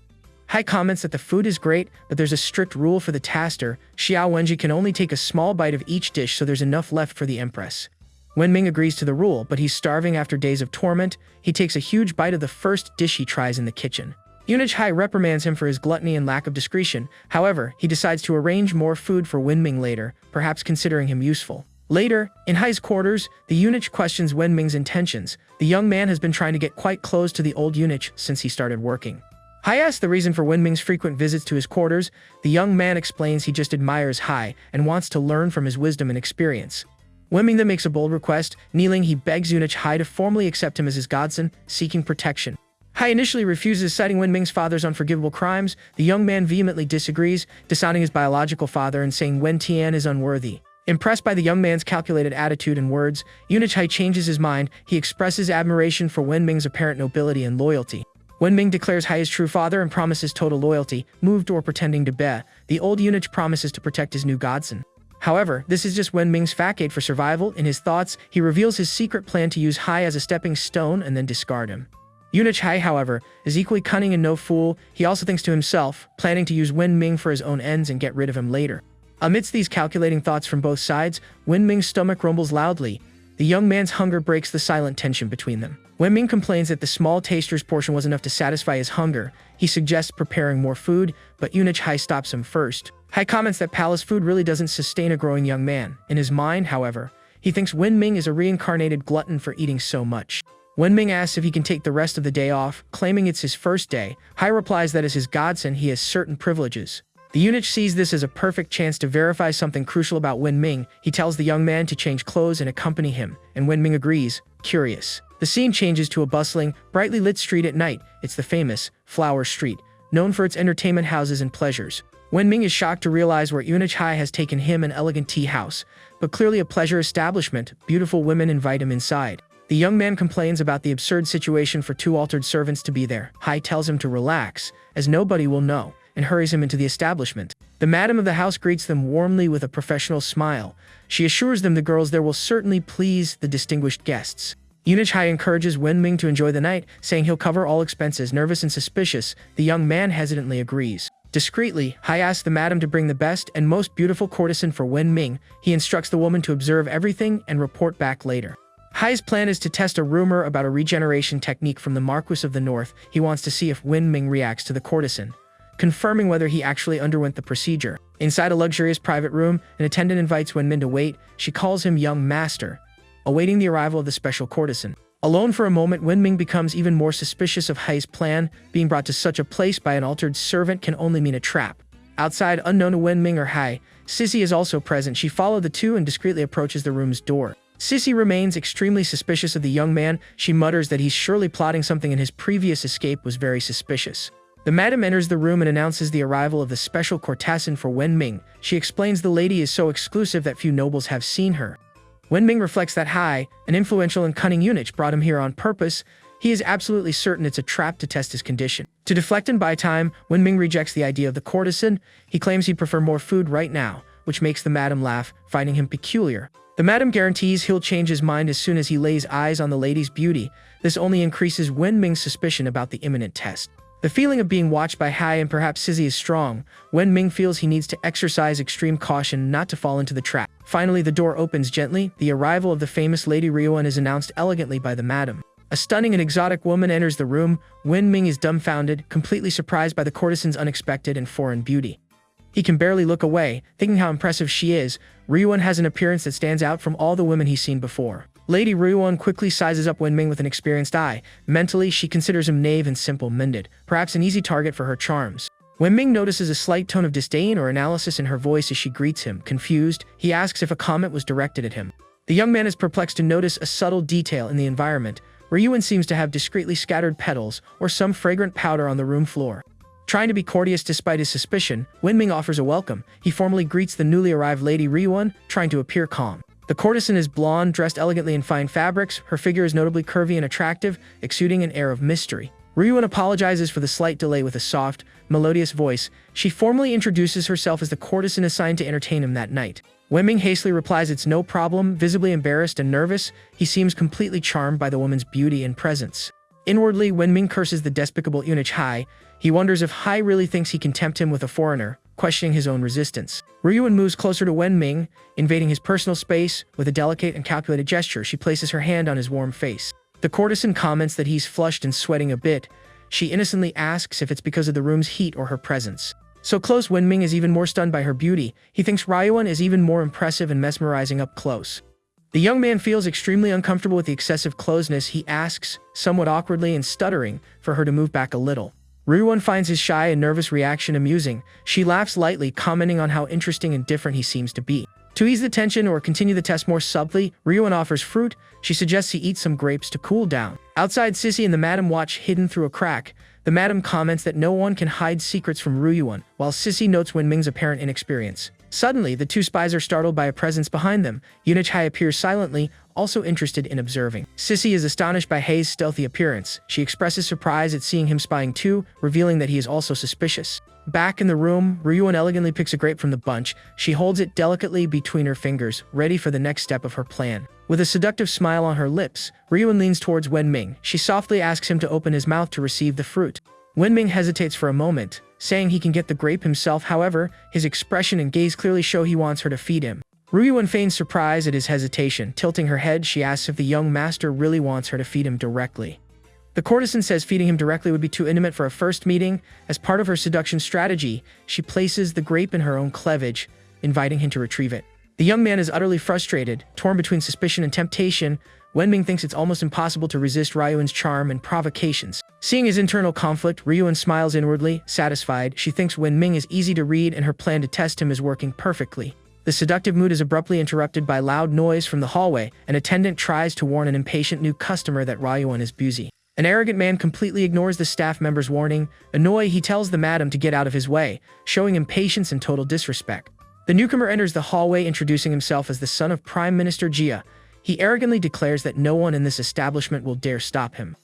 Hai comments that the food is great, but there's a strict rule for the taster. Xiao Wenji can only take a small bite of each dish, so there's enough left for the empress. Wenming agrees to the rule, but he's starving after days of torment. He takes a huge bite of the first dish he tries in the kitchen. EUNUCH Hai reprimands him for his gluttony and lack of discretion. However, he decides to arrange more food for Wenming later, perhaps considering him useful. Later, in Hai's quarters, the eunuch questions Wenming's intentions. The young man has been trying to get quite close to the old eunuch since he started working. Hai asks the reason for Wenming's frequent visits to his quarters. The young man explains he just admires Hai and wants to learn from his wisdom and experience. Wenming then makes a bold request. Kneeling, he begs EUNUCH Hai to formally accept him as his godson, seeking protection. Hai initially refuses, citing Wenming's father's unforgivable crimes. The young man vehemently disagrees, disowning his biological father and saying Wen Tian is unworthy. Impressed by the young man's calculated attitude and words, EUNUCH Hai changes his mind. He expresses admiration for Wenming's apparent nobility and loyalty. Wenming declares Hai his true father and promises total loyalty. Moved or pretending to be, the old eunuch promises to protect his new godson. However, this is just Wenming's facade for survival. In his thoughts, he reveals his secret plan to use Hai as a stepping stone and then discard him. EUNUCH Hai, however, is equally cunning and no fool. He also thinks to himself, planning to use Wenming for his own ends and get rid of him later. Amidst these calculating thoughts from both sides, Wenming's stomach rumbles loudly. The young man's hunger breaks the silent tension between them. Wenming complains that the small taster's portion was enough to satisfy his hunger. He suggests preparing more food, but EUNUCH Hai stops him first. Hai comments that palace food really doesn't sustain a growing young man. In his mind, however, he thinks Wenming is a reincarnated glutton for eating so much. Wenming asks if he can take the rest of the day off, claiming it's his first day. Hai replies that as his godson, he has certain privileges. The eunuch sees this as a perfect chance to verify something crucial about Wenming. He tells the young man to change clothes and accompany him, and Wenming agrees, curious. The scene changes to a bustling, brightly lit street at night. It's the famous Flower Street, known for its entertainment houses and pleasures. Wenming is shocked to realize where EUNUCH Hai has taken him, an elegant tea house, but clearly a pleasure establishment. Beautiful women invite him inside. The young man complains about the absurd situation for 2 altered servants to be there. Hai tells him to relax, as nobody will know, and hurries him into the establishment. The madam of the house greets them warmly with a professional smile. She assures them the girls there will certainly please the distinguished guests. EUNUCH Hai encourages Wenming to enjoy the night, saying he'll cover all expenses. Nervous and suspicious, the young man hesitantly agrees. Discreetly, Hai asks the madam to bring the best and most beautiful courtesan for Wenming. He instructs the woman to observe everything and report back later. Hai's plan is to test a rumor about a regeneration technique from the Marquis of the North. He wants to see if Wenming reacts to the courtesan, confirming whether he actually underwent the procedure. Inside a luxurious private room, an attendant invites Wenmin to wait. She calls him young master, awaiting the arrival of the special courtesan. Alone for a moment, Wenming becomes even more suspicious of Hai's plan. Being brought to such a place by an altered servant can only mean a trap. Outside, unknown to Wenming or Hai, Sissy is also present. She follows the two and discreetly approaches the room's door. Sissy remains extremely suspicious of the young man. She mutters that he's surely plotting something and his previous escape was very suspicious. The madam enters the room and announces the arrival of the special courtesan for Wenming. She explains the lady is so exclusive that few nobles have seen her. Wenming reflects that Hai, an influential and cunning eunuch, brought him here on purpose. He is absolutely certain it's a trap to test his condition. To deflect and buy time, Wenming rejects the idea of the courtesan. He claims he'd prefer more food right now, which makes the madam laugh, finding him peculiar. The madam guarantees he'll change his mind as soon as he lays eyes on the lady's beauty. This only increases Wenming's suspicion about the imminent test. The feeling of being watched by Hai and perhaps Sissy is strong. Wenming feels he needs to exercise extreme caution not to fall into the trap. Finally, the door opens gently. The arrival of the famous Lady Ryuan is announced elegantly by the madam. A stunning and exotic woman enters the room. Wenming is dumbfounded, completely surprised by the courtesan's unexpected and foreign beauty. He can barely look away, thinking how impressive she is. Ryuan has an appearance that stands out from all the women he's seen before. Lady Ryuan quickly sizes up Wenming with an experienced eye. Mentally, she considers him knave and simple-minded, perhaps an easy target for her charms. Wenming notices a slight tone of disdain or analysis in her voice as she greets him. Confused, he asks if a comment was directed at him. The young man is perplexed to notice a subtle detail in the environment. Ryuan seems to have discreetly scattered petals or some fragrant powder on the room floor. Trying to be courteous despite his suspicion, Wenming offers a welcome. He formally greets the newly arrived Lady Ryuan, trying to appear calm. The courtesan is blonde, dressed elegantly in fine fabrics. Her figure is notably curvy and attractive, exuding an air of mystery. Ryuan apologizes for the slight delay with a soft, melodious voice. She formally introduces herself as the courtesan assigned to entertain him that night. Wenming hastily replies it's no problem. Visibly embarrassed and nervous, he seems completely charmed by the woman's beauty and presence. Inwardly, Wenming curses the despicable eunuch Hai. He wonders if Hai really thinks he can tempt him with a foreigner, questioning his own resistance. Ryuan moves closer to Wenming, invading his personal space. With a delicate and calculated gesture, she places her hand on his warm face. The courtesan comments that he's flushed and sweating a bit. She innocently asks if it's because of the room's heat or her presence. So close, Wenming is even more stunned by her beauty. He thinks Ryuan is even more impressive and mesmerizing up close. The young man feels extremely uncomfortable with the excessive closeness. He asks, somewhat awkwardly and stuttering, for her to move back a little. Ryuan finds his shy and nervous reaction amusing. She laughs lightly, commenting on how interesting and different he seems to be. To ease the tension or continue the test more subtly, Ryuan offers fruit. She suggests he eat some grapes to cool down. Outside, Sissy and the madam watch hidden through a crack. The madam comments that no one can hide secrets from Ryuan, while Sissy notes Wenming's apparent inexperience. Suddenly, the two spies are startled by a presence behind them. Eunuch Hai appears silently, also interested in observing. Sissy is astonished by Hai's stealthy appearance. She expresses surprise at seeing him spying too, revealing that he is also suspicious. Back in the room, Ryuan elegantly picks a grape from the bunch. She holds it delicately between her fingers, ready for the next step of her plan. With a seductive smile on her lips, Ryuan leans towards Wenming. She softly asks him to open his mouth to receive the fruit. Wenming hesitates for a moment, saying he can get the grape himself. However, his expression and gaze clearly show he wants her to feed him. Ryuan feigns surprise at his hesitation. Tilting her head, she asks if the young master really wants her to feed him directly. The courtesan says feeding him directly would be too intimate for a first meeting. As part of her seduction strategy, she places the grape in her own cleavage, inviting him to retrieve it. The young man is utterly frustrated, torn between suspicion and temptation. Wenming thinks it's almost impossible to resist Ryuan's charm and provocations. Seeing his internal conflict, Ryuan smiles inwardly, satisfied. She thinks Wenming is easy to read and her plan to test him is working perfectly. The seductive mood is abruptly interrupted by loud noise from the hallway. An attendant tries to warn an impatient new customer that Ryuan is busy. An arrogant man completely ignores the staff member's warning. Annoyed, he tells the madam to get out of his way, showing impatience and total disrespect. The newcomer enters the hallway, introducing himself as the son of Prime Minister Jia. He arrogantly declares that no one in this establishment will dare stop him.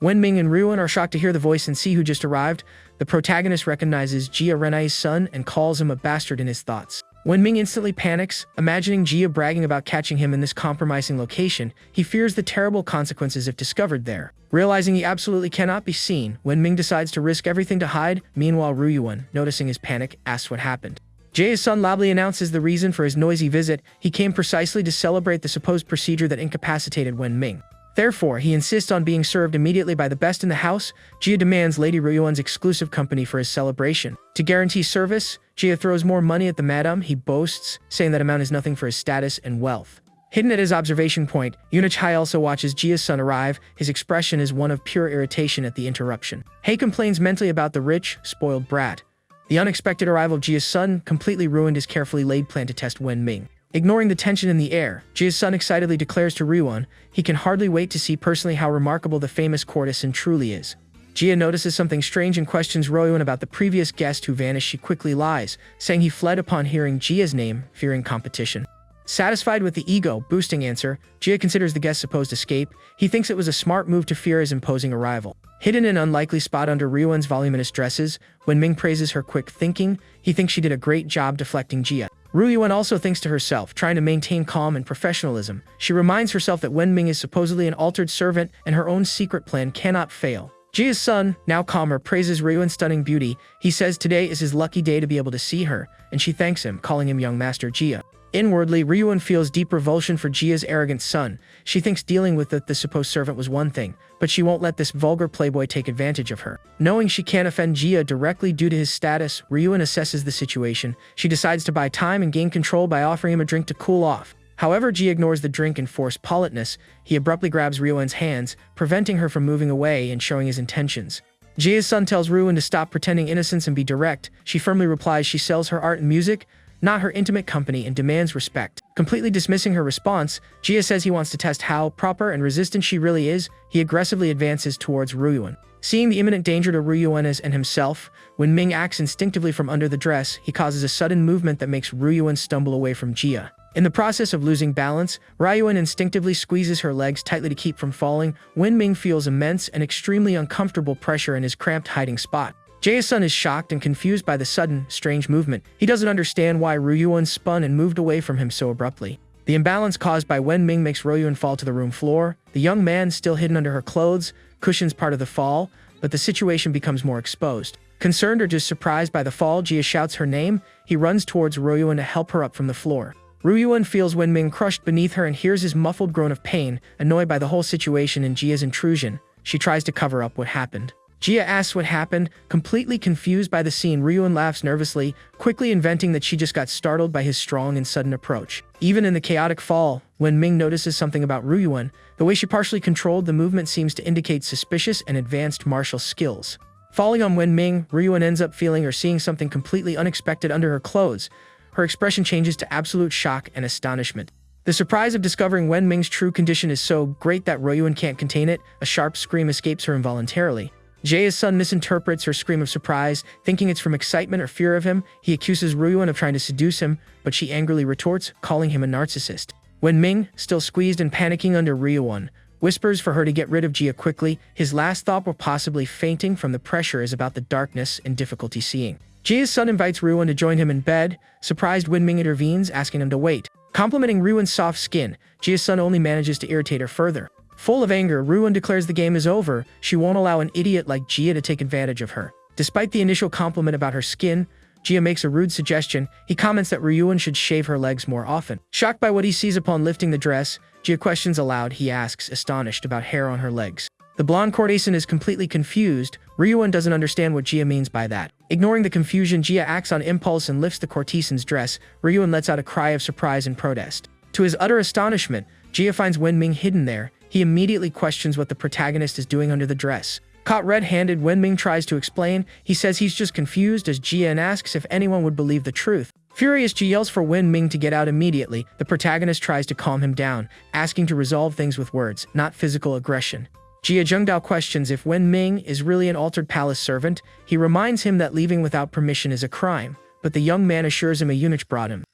Wenming and Ryuan are shocked to hear the voice and see who just arrived. The protagonist recognizes Jia Renai's son and calls him a bastard in his thoughts. Wenming instantly panics, imagining Jia bragging about catching him in this compromising location. He fears the terrible consequences if discovered there. Realizing he absolutely cannot be seen, Wenming decides to risk everything to hide. Meanwhile, Ryuan, noticing his panic, asks what happened. Jia's son loudly announces the reason for his noisy visit. He came precisely to celebrate the supposed procedure that incapacitated Wenming. Therefore, he insists on being served immediately by the best in the house. Jia demands Lady Ryuan's exclusive company for his celebration. To guarantee service, Jia throws more money at the madam. He boasts, saying that amount is nothing for his status and wealth. Hidden at his observation point, EUNUCH Hai also watches Jia's son arrive. His expression is one of pure irritation at the interruption. Hai complains mentally about the rich, spoiled brat. The unexpected arrival of Jia's son completely ruined his carefully laid plan to test Wenming. Ignoring the tension in the air, Jia's son excitedly declares to Ryuan he can hardly wait to see personally how remarkable the famous courtesan truly is. Jia notices something strange and questions Ryuan about the previous guest who vanished. She quickly lies, saying he fled upon hearing Jia's name, fearing competition. Satisfied with the ego-boosting answer, Jia considers the guest's supposed escape. He thinks it was a smart move to fear his imposing arrival. Hidden in an unlikely spot under Ryuan's voluminous dresses, Wenming praises her quick thinking. He thinks she did a great job deflecting Jia. Ryuan also thinks to herself, trying to maintain calm and professionalism. She reminds herself that Wenming is supposedly an altered servant and her own secret plan cannot fail. Jia's son, now calmer, praises Ryuan's stunning beauty. He says today is his lucky day to be able to see her, and she thanks him, calling him young master Jia. Inwardly, Ryuan feels deep revulsion for Jia's arrogant son. She thinks dealing with the supposed servant was one thing, but she won't let this vulgar playboy take advantage of her. Knowing she can't offend Jia directly due to his status, Ryuan assesses the situation. She decides to buy time and gain control by offering him a drink to cool off. However, Jia ignores the drink and forced politeness. He abruptly grabs Ryuan's hands, preventing her from moving away and showing his intentions. Jia's son tells Ryuan to stop pretending innocence and be direct. She firmly replies she sells her art and music, not her intimate company, and demands respect. Completely dismissing her response, Jia says he wants to test how proper and resistant she really is. He aggressively advances towards Ryuan. Seeing the imminent danger to Ryuan and himself, when Ming acts instinctively from under the dress, he causes a sudden movement that makes Ryuan stumble away from Jia. In the process of losing balance, Ryuan instinctively squeezes her legs tightly to keep from falling. Wenming feels immense and extremely uncomfortable pressure in his cramped hiding spot. Jia's son is shocked and confused by the sudden, strange movement. He doesn't understand why Ryuan spun and moved away from him so abruptly. The imbalance caused by Wenming makes Ryuan fall to the room floor. The young man, still hidden under her clothes, cushions part of the fall, but the situation becomes more exposed. Concerned or just surprised by the fall, Jia shouts her name. He runs towards Ryuan to help her up from the floor. Ryuan feels Wenming crushed beneath her and hears his muffled groan of pain. Annoyed by the whole situation and Jia's intrusion, she tries to cover up what happened. Jia asks what happened. Completely confused by the scene, Ryuan laughs nervously, quickly inventing that she just got startled by his strong and sudden approach. Even in the chaotic fall, Wenming notices something about Ryuan. The way she partially controlled the movement seems to indicate suspicious and advanced martial skills. Falling on Wenming, Ryuan ends up feeling or seeing something completely unexpected under her clothes. Her expression changes to absolute shock and astonishment. The surprise of discovering Wenming's true condition is so great that Ryuan can't contain it. A sharp scream escapes her involuntarily. Jia's son misinterprets her scream of surprise, thinking it's from excitement or fear of him. He accuses Ryuan of trying to seduce him, but she angrily retorts, calling him a narcissist. Wenming, still squeezed and panicking under Ryuan, whispers for her to get rid of Jia quickly. His last thought while possibly fainting from the pressure is about the darkness and difficulty seeing. Jia's son invites Ryuan to join him in bed. Surprised, Wenming intervenes, asking him to wait. Complimenting Ryuan's soft skin, Jia's son only manages to irritate her further. Full of anger, Ryuan declares the game is over. She won't allow an idiot like Jia to take advantage of her. Despite the initial compliment about her skin, Jia makes a rude suggestion. He comments that Ryuan should shave her legs more often. Shocked by what he sees upon lifting the dress, Jia questions aloud. He asks, astonished, about hair on her legs. The blonde courtesan is completely confused. Ryuan doesn't understand what Jia means by that. Ignoring the confusion, Jia acts on impulse and lifts the courtesan's dress. Ryuan lets out a cry of surprise and protest. To his utter astonishment, Jia finds Wenming hidden there. He immediately questions what the protagonist is doing under the dress. Caught red-handed, Wenming tries to explain. He says he's just confused as Jia and asks if anyone would believe the truth. Furious, Jia yells for Wenming to get out immediately. The protagonist tries to calm him down, asking to resolve things with words, not physical aggression. Jia Zhengdao questions if Wenming is really an altered palace servant. He reminds him that leaving without permission is a crime, but the young man assures him a eunuch brought him.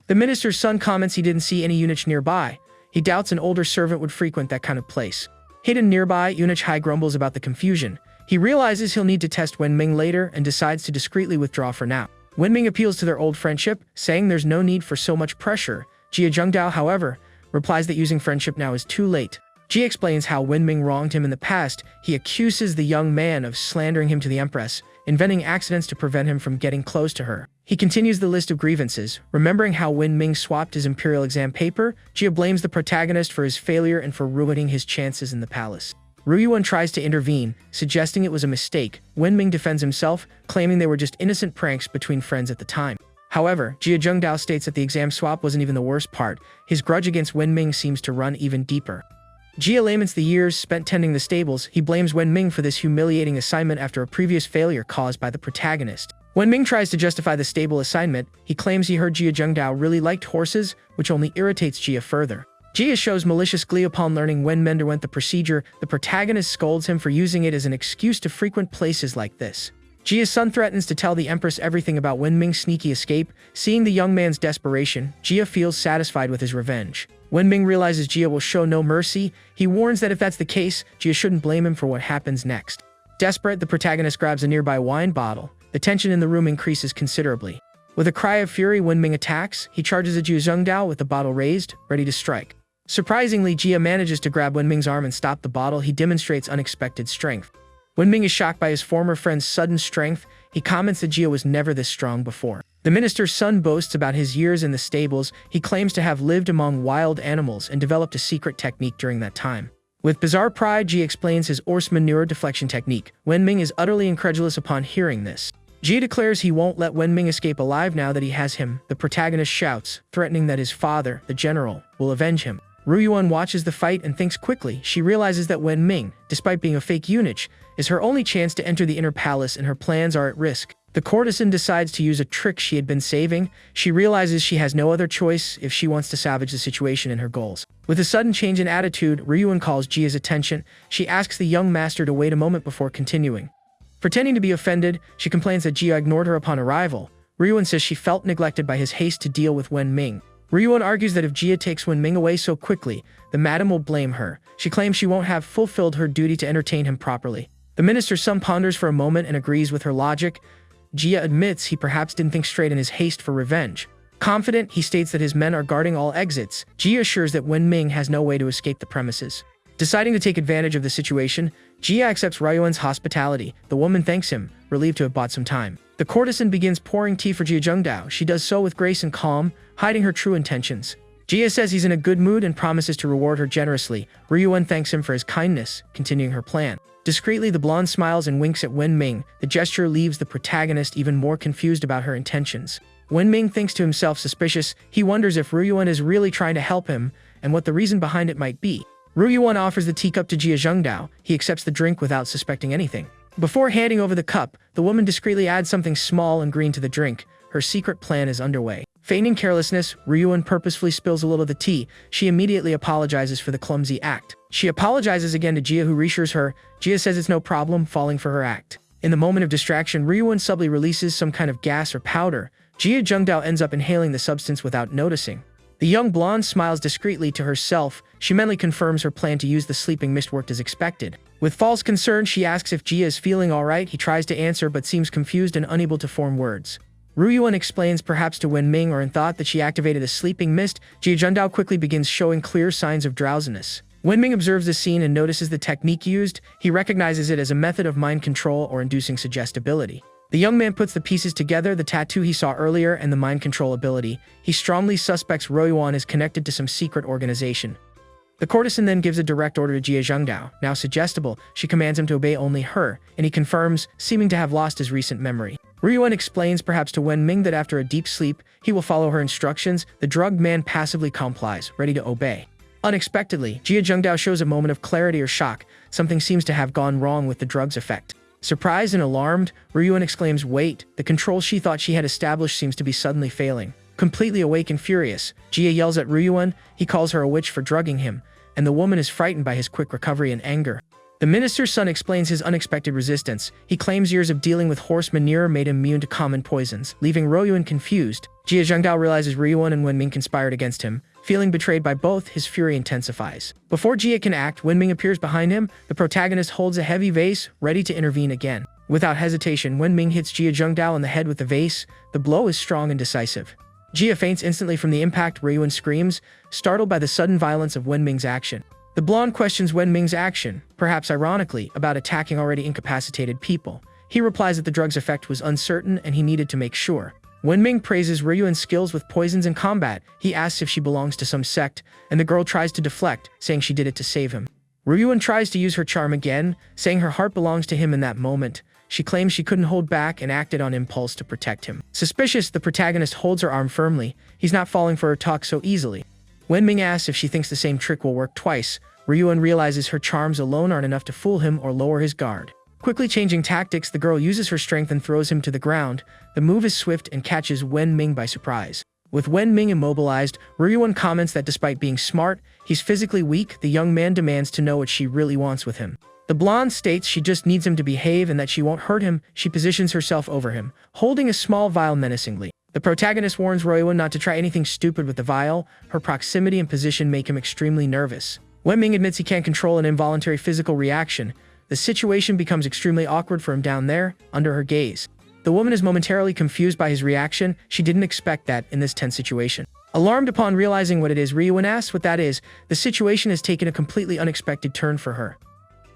The minister's son comments he didn't see any eunuch nearby. He doubts an older servant would frequent that kind of place. Hidden nearby, EUNUCH grumbles about the confusion. He realizes he'll need to test Wenming later and decides to discreetly withdraw for now. Wenming appeals to their old friendship, saying there's no need for so much pressure. Jia Zhengdao, however, replies that using friendship now is too late. Jia explains how Wenming wronged him in the past. He accuses the young man of slandering him to the Empress, inventing accidents to prevent him from getting close to her. He continues the list of grievances. Remembering how Wenming swapped his imperial exam paper, Jia blames the protagonist for his failure and for ruining his chances in the palace. Ruyuan tries to intervene, suggesting it was a mistake. Wenming defends himself, claiming they were just innocent pranks between friends at the time. However, Jia Zhengdao states that the exam swap wasn't even the worst part. His grudge against Wenming seems to run even deeper. Jia laments the years spent tending the stables. He blames Wenming for this humiliating assignment after a previous failure caused by the protagonist. Wenming tries to justify the stable assignment. He claims he heard Jia Zhengdao really liked horses, which only irritates Jia further. Jia shows malicious glee upon learning Wenming underwent the procedure. The protagonist scolds him for using it as an excuse to frequent places like this. Jia's son threatens to tell the Empress everything about Wenming's sneaky escape. Seeing the young man's desperation, Jia feels satisfied with his revenge. Wenming realizes Jia will show no mercy. He warns that if that's the case, Jia shouldn't blame him for what happens next. Desperate, the protagonist grabs a nearby wine bottle. The tension in the room increases considerably. With a cry of fury, Wenming attacks. He charges at Jia Zhengdao with the bottle raised, ready to strike. Surprisingly, Jia manages to grab Wenming's arm and stop the bottle. He demonstrates unexpected strength. Wenming is shocked by his former friend's sudden strength. He comments that Jia was never this strong before. The minister's son boasts about his years in the stables. He claims to have lived among wild animals and developed a secret technique during that time. With bizarre pride, Jia explains his horse manure deflection technique. Wenming is utterly incredulous upon hearing this. Jia declares he won't let Wenming escape alive now that he has him. The protagonist shouts, threatening that his father, the general, will avenge him. Ruyuan watches the fight and thinks quickly. She realizes that Wenming, despite being a fake eunuch, is her only chance to enter the inner palace and her plans are at risk. The courtesan decides to use a trick she had been saving. She realizes she has no other choice if she wants to salvage the situation and her goals. With a sudden change in attitude, Ruyuan calls Jia's attention. She asks the young master to wait a moment before continuing. Pretending to be offended, she complains that Jia ignored her upon arrival. Ruyuan says she felt neglected by his haste to deal with Wenming. Ruyuan argues that if Jia takes Wenming away so quickly, the madam will blame her. She claims she won't have fulfilled her duty to entertain him properly. The minister's son ponders for a moment and agrees with her logic. Jia admits he perhaps didn't think straight in his haste for revenge. Confident, he states that his men are guarding all exits. Jia assures that Wenming has no way to escape the premises. Deciding to take advantage of the situation, Jia accepts Ruyuan's hospitality. The woman thanks him, relieved to have bought some time. The courtesan begins pouring tea for Jia Zhengdao. She does so with grace and calm, hiding her true intentions. Jia says he's in a good mood and promises to reward her generously. Ruyuan thanks him for his kindness, continuing her plan. Discreetly, the blonde smiles and winks at Wenming. The gesture leaves the protagonist even more confused about her intentions. Wenming thinks to himself suspicious. He wonders if Ruyuan is really trying to help him and what the reason behind it might be. Ruyuan offers the teacup to Jia Zhengdao. He accepts the drink without suspecting anything. Before handing over the cup, the woman discreetly adds something small and green to the drink. Her secret plan is underway. Feigning carelessness, Ruyuan purposefully spills a little of the tea. She immediately apologizes for the clumsy act. She apologizes again to Jia, who reassures her. Jia says it's no problem, falling for her act. In the moment of distraction, Ruyuan subtly releases some kind of gas or powder. Jia Zhengdao ends up inhaling the substance without noticing. The young blonde smiles discreetly to herself. She mentally confirms her plan to use the sleeping mist worked as expected. With false concern, she asks if Jia is feeling alright. He tries to answer but seems confused and unable to form words. Ruyuan explains, perhaps to Wenming or in thought, that she activated a sleeping mist. Jia Zhengdao quickly begins showing clear signs of drowsiness. Wenming observes the scene and notices the technique used. He recognizes it as a method of mind control or inducing suggestibility. The young man puts the pieces together, the tattoo he saw earlier and the mind control ability. He strongly suspects Ruyuan is connected to some secret organization. The courtesan then gives a direct order to Jia Zhengdao. Now suggestible, she commands him to obey only her, and he confirms, seeming to have lost his recent memory. Ruyuan explains, perhaps to Wenming, that after a deep sleep, he will follow her instructions. The drugged man passively complies, ready to obey. Unexpectedly, Jia Zhengdao shows a moment of clarity or shock. Something seems to have gone wrong with the drug's effect. Surprised and alarmed, Ruyuan exclaims, "Wait!" The control she thought she had established seems to be suddenly failing. Completely awake and furious, Jia yells at Ruyuan. He calls her a witch for drugging him, and the woman is frightened by his quick recovery and anger. The minister's son explains his unexpected resistance. He claims years of dealing with horse manure made him immune to common poisons, leaving Ruyuan confused. Jia Zhengdao realizes Ruyuan and Wenming conspired against him. Feeling betrayed by both, his fury intensifies. Before Jia can act, Wenming appears behind him. The protagonist holds a heavy vase, ready to intervene again. Without hesitation, Wenming hits Jia Zhengdao in the head with the vase. The blow is strong and decisive. Jia faints instantly from the impact. Ryuan screams, startled by the sudden violence of Wenming's action. The blonde questions Wenming's action, perhaps ironically, about attacking already incapacitated people. He replies that the drug's effect was uncertain and he needed to make sure. Wenming praises Ryuan's skills with poisons in combat. He asks if she belongs to some sect, and the girl tries to deflect, saying she did it to save him. Ryuan tries to use her charm again, saying her heart belongs to him in that moment. She claims she couldn't hold back and acted on impulse to protect him. Suspicious, the protagonist holds her arm firmly. He's not falling for her talk so easily. Wenming asks if she thinks the same trick will work twice. Ryuan realizes her charms alone aren't enough to fool him or lower his guard. Quickly changing tactics, the girl uses her strength and throws him to the ground. The move is swift and catches Wenming by surprise. With Wenming immobilized, Ryuan comments that despite being smart, he's physically weak. The young man demands to know what she really wants with him. The blonde states she just needs him to behave and that she won't hurt him. She positions herself over him, holding a small vial menacingly. The protagonist warns Ryuan not to try anything stupid with the vial. Her proximity and position make him extremely nervous. Wenming admits he can't control an involuntary physical reaction. The situation becomes extremely awkward for him down there, under her gaze. The woman is momentarily confused by his reaction. She didn't expect that in this tense situation. Alarmed upon realizing what it is, Ryuan asks what that is. The situation has taken a completely unexpected turn for her.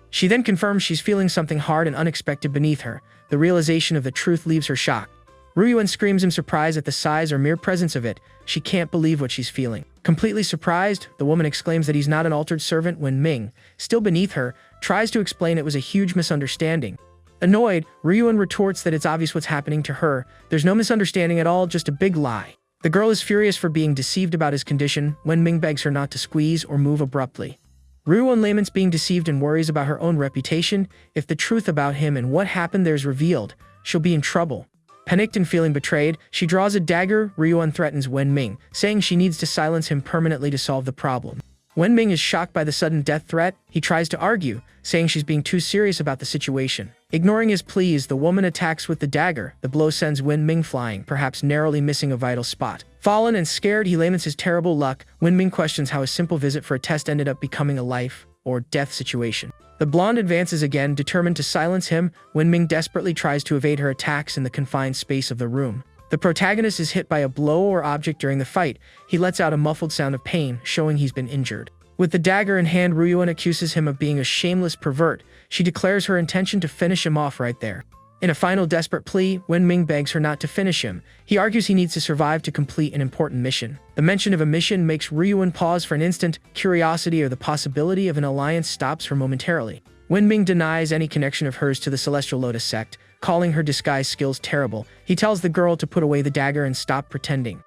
She then confirms she's feeling something hard and unexpected beneath her. The realization of the truth leaves her shocked. Ryuan screams in surprise at the size or mere presence of it. She can't believe what she's feeling. Completely surprised, the woman exclaims that he's not an altered servant when Ming, still beneath her, tries to explain it was a huge misunderstanding. Annoyed, Ryuan retorts that it's obvious what's happening to her. There's no misunderstanding at all, just a big lie. The girl is furious for being deceived about his condition. When Ming begs her not to squeeze or move abruptly. Ryuan laments being deceived and worries about her own reputation. If the truth about him and what happened there is revealed, she'll be in trouble. Panicked and feeling betrayed, she draws a dagger. Ryuan threatens Wenming, saying she needs to silence him permanently to solve the problem. Wenming is shocked by the sudden death threat. He tries to argue, saying she's being too serious about the situation. Ignoring his pleas, the woman attacks with the dagger. The blow sends Wenming flying, perhaps narrowly missing a vital spot. Fallen and scared, he laments his terrible luck. Wenming questions how a simple visit for a test ended up becoming a life or death situation. The blonde advances again, determined to silence him. Wenming desperately tries to evade her attacks in the confined space of the room. The protagonist is hit by a blow or object during the fight. He lets out a muffled sound of pain, showing he's been injured. With the dagger in hand, Ryuan accuses him of being a shameless pervert. She declares her intention to finish him off right there. In a final desperate plea, Wenming begs her not to finish him. He argues he needs to survive to complete an important mission. The mention of a mission makes Ryuan pause for an instant. Curiosity or the possibility of an alliance stops her momentarily. Wenming denies any connection of hers to the Celestial Lotus sect, calling her disguise skills terrible. He tells the girl to put away the dagger and stop pretending.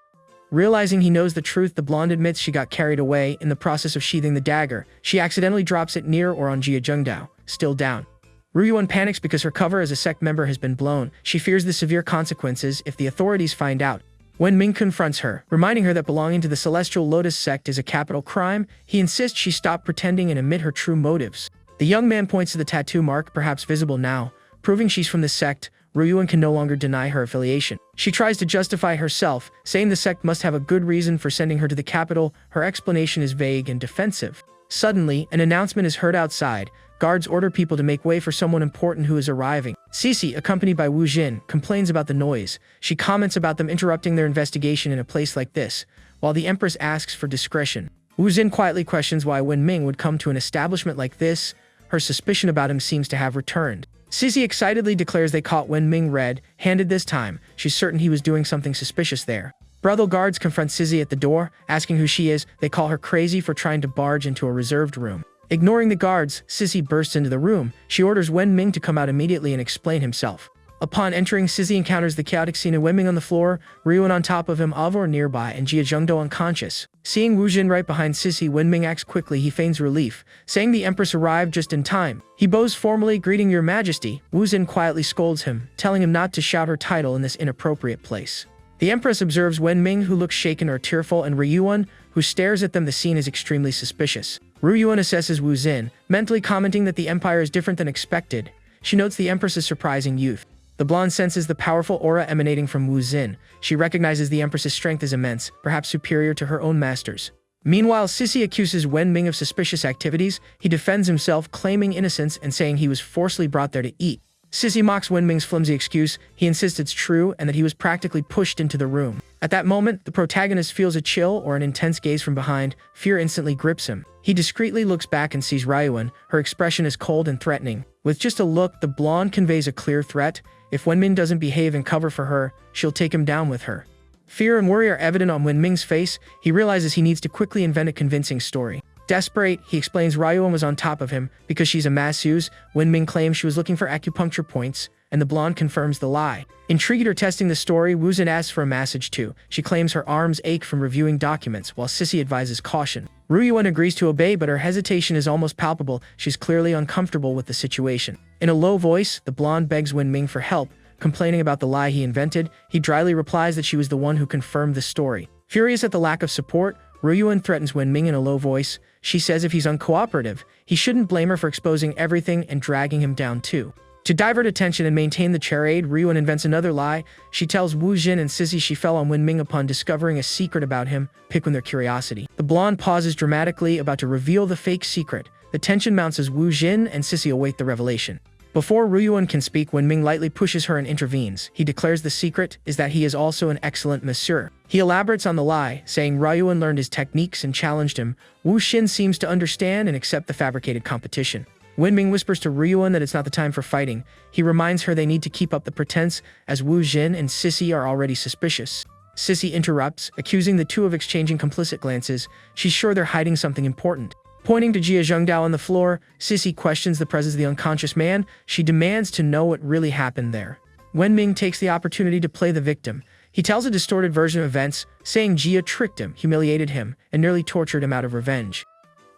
Realizing he knows the truth, the blonde admits she got carried away. In the process of sheathing the dagger, she accidentally drops it near or on Jia Zhengdao, still down. Ryuan panics because her cover as a sect member has been blown. She fears the severe consequences if the authorities find out. Wenming confronts her, reminding her that belonging to the Celestial Lotus sect is a capital crime. He insists she stop pretending and admit her true motives. The young man points to the tattoo mark, perhaps visible now, proving she's from the sect. Ryuan can no longer deny her affiliation. She tries to justify herself, saying the sect must have a good reason for sending her to the capital. Her explanation is vague and defensive. Suddenly, an announcement is heard outside. Guards order people to make way for someone important who is arriving. Cece, accompanied by Wu Jin, complains about the noise. She comments about them interrupting their investigation in a place like this, while the Empress asks for discretion. Wu Jin quietly questions why Wenming would come to an establishment like this. Her suspicion about him seems to have returned. Cece excitedly declares they caught Wenming red-handed this time. She's certain he was doing something suspicious there. Brothel guards confront Cece at the door, asking who she is. They call her crazy for trying to barge into a reserved room. Ignoring the guards, Cece bursts into the room. She orders Wenming to come out immediately and explain himself. Upon entering, Cece encounters the chaotic scene of Wenming on the floor, Ryuan on top of him, Avor nearby, and Jia Zhengdao unconscious. Seeing Wu Jin right behind Cece, Wenming acts quickly. He feigns relief, saying the Empress arrived just in time. He bows formally, greeting Your Majesty. Wu Jin quietly scolds him, telling him not to shout her title in this inappropriate place. The Empress observes Wenming, who looks shaken or tearful, and Ryuan, who stares at them. The scene is extremely suspicious. Ryuan assesses Wu Jin, mentally commenting that the Empire is different than expected. She notes the Empress's surprising youth. The blonde senses the powerful aura emanating from Wu Jin. She recognizes the Empress's strength is immense, perhaps superior to her own masters. Meanwhile, Sissy accuses Wenming of suspicious activities. He defends himself, claiming innocence and saying he was forcibly brought there to eat. Sissy mocks Wenming's flimsy excuse. He insists it's true and that he was practically pushed into the room. At that moment, the protagonist feels a chill or an intense gaze from behind. Fear instantly grips him. He discreetly looks back and sees Ryuan. Her expression is cold and threatening. With just a look, the blonde conveys a clear threat. If Wenming doesn't behave and cover for her, she'll take him down with her. Fear and worry are evident on Wenming's face. He realizes he needs to quickly invent a convincing story. Desperate, he explains Ryuan was on top of him because she's a masseuse. Wenming claims she was looking for acupuncture points, and the blonde confirms the lie. Intrigued or testing the story, Woojin asks for a massage too. She claims her arms ache from reviewing documents, while Sissy advises caution. Ryuan agrees to obey, but her hesitation is almost palpable. She's clearly uncomfortable with the situation. In a low voice, the blonde begs Wenming for help, complaining about the lie he invented. He dryly replies that she was the one who confirmed the story. Furious at the lack of support, Ryuan threatens Wenming in a low voice. She says if he's uncooperative, he shouldn't blame her for exposing everything and dragging him down too. To divert attention and maintain the charade, Ryuan invents another lie. She tells Woojin and Sissy she fell on Wenming upon discovering a secret about him, piquing their curiosity. The blonde pauses dramatically, about to reveal the fake secret. The tension mounts as Woojin and Sissy await the revelation. Before Ryuan can speak, Wenming lightly pushes her and intervenes. He declares the secret is that he is also an excellent masseur. He elaborates on the lie, saying Ryuan learned his techniques and challenged him. Woojin seems to understand and accept the fabricated competition. Wenming whispers to Ryuan that it's not the time for fighting. He reminds her they need to keep up the pretense, as Woojin and Sissy are already suspicious. Sissy interrupts, accusing the two of exchanging complicit glances. She's sure they're hiding something important. Pointing to Jia Zhengdao on the floor, Sissy questions the presence of the unconscious man. She demands to know what really happened there. Wenming takes the opportunity to play the victim. He tells a distorted version of events, saying Jia tricked him, humiliated him, and nearly tortured him out of revenge.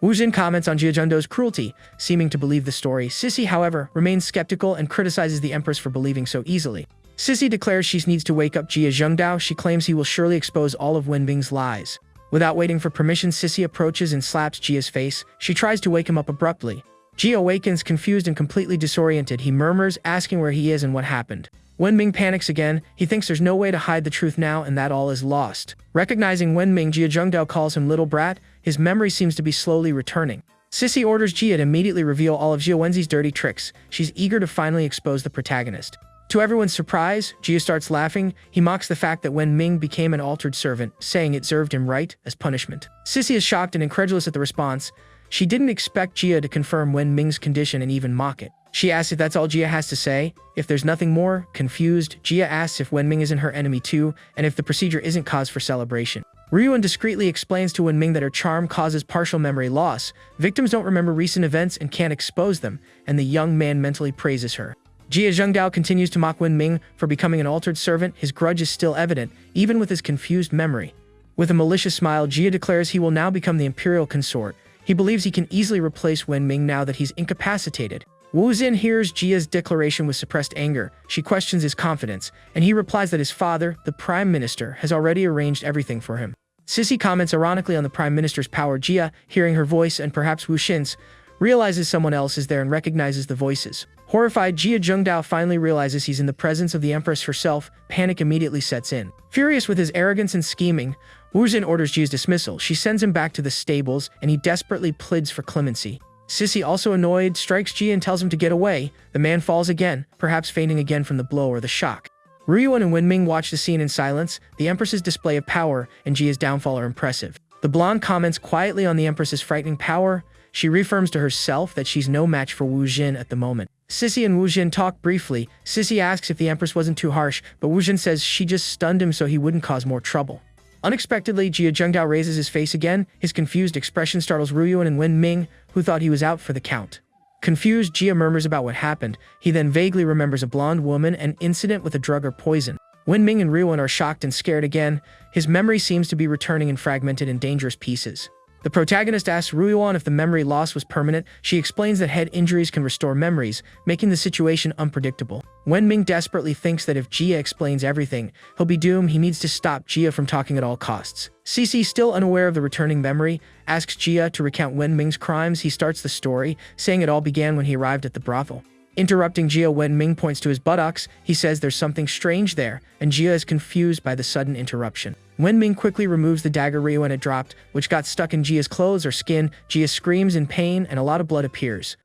Woojin comments on Jia Zhengdao's cruelty, seeming to believe the story. Sissy, however, remains skeptical and criticizes the Empress for believing so easily. Sissy declares she needs to wake up Jia Zhengdao. She claims he will surely expose all of Wenming's lies. Without waiting for permission, Sissy approaches and slaps Jia's face. She tries to wake him up abruptly. Jia awakens, confused and completely disoriented. He murmurs, asking where he is and what happened. Wenming panics again. He thinks there's no way to hide the truth now and that all is lost. Recognizing Wenming, Jia Zhengdao calls him little brat. His memory seems to be slowly returning. Sissy orders Jia to immediately reveal all of Jia Wenzi's dirty tricks. She's eager to finally expose the protagonist. To everyone's surprise, Jia starts laughing. He mocks the fact that Wenming became an altered servant, saying it served him right as punishment. Sissy is shocked and incredulous at the response. She didn't expect Jia to confirm Wenming's condition and even mock it. She asks if that's all Jia has to say. If there's nothing more, confused, Jia asks if Wenming isn't her enemy too, and if the procedure isn't cause for celebration. Ryuan discreetly explains to Wenming that her charm causes partial memory loss. Victims don't remember recent events and can't expose them, and the young man mentally praises her. Jia Zhengdao continues to mock Wenming for becoming an altered servant. His grudge is still evident, even with his confused memory. With a malicious smile, Jia declares he will now become the imperial consort. He believes he can easily replace Wenming now that he's incapacitated. Woojin hears Jia's declaration with suppressed anger. She questions his confidence, and he replies that his father, the prime minister, has already arranged everything for him. Sissy comments ironically on the prime minister's power. Jia, hearing her voice and perhaps Woojin's, realizes someone else is there and recognizes the voices. Horrified, Jia Zhengdao finally realizes he's in the presence of the Empress herself. Panic immediately sets in. Furious with his arrogance and scheming, Woojin orders Jia's dismissal. She sends him back to the stables, and he desperately pleads for clemency. Sissy, also annoyed, strikes Jia and tells him to get away. The man falls again, perhaps fainting again from the blow or the shock. Ryuan and Wenming watch the scene in silence. The Empress's display of power and Jia's downfall are impressive. The blonde comments quietly on the Empress's frightening power. She reaffirms to herself that she's no match for Woojin at the moment. Sissy and Woojin talk briefly. Sissy asks if the Empress wasn't too harsh, but Woojin says she just stunned him so he wouldn't cause more trouble. Unexpectedly, Jia Zhengdao raises his face again. His confused expression startles Ryuan and Wenming, who thought he was out for the count. Confused, Jia murmurs about what happened. He then vaguely remembers a blonde woman and incident with a drug or poison. Wenming and Ryuan are shocked and scared again. His memory seems to be returning in fragmented and dangerous pieces. The protagonist asks Ryuan if the memory loss was permanent. She explains that head injuries can restore memories, making the situation unpredictable. Wenming desperately thinks that if Jia explains everything, he'll be doomed. He needs to stop Jia from talking at all costs. Sissy, still unaware of the returning memory, asks Jia to recount Wenming's crimes. He starts the story, saying it all began when he arrived at the brothel. Interrupting Jia, Wenming points to his buttocks. He says there's something strange there, and Jia is confused by the sudden interruption. Wenming quickly removes the dagger Ryuan had dropped, which got stuck in Jia's clothes or skin. Jia screams in pain and a lot of blood appears.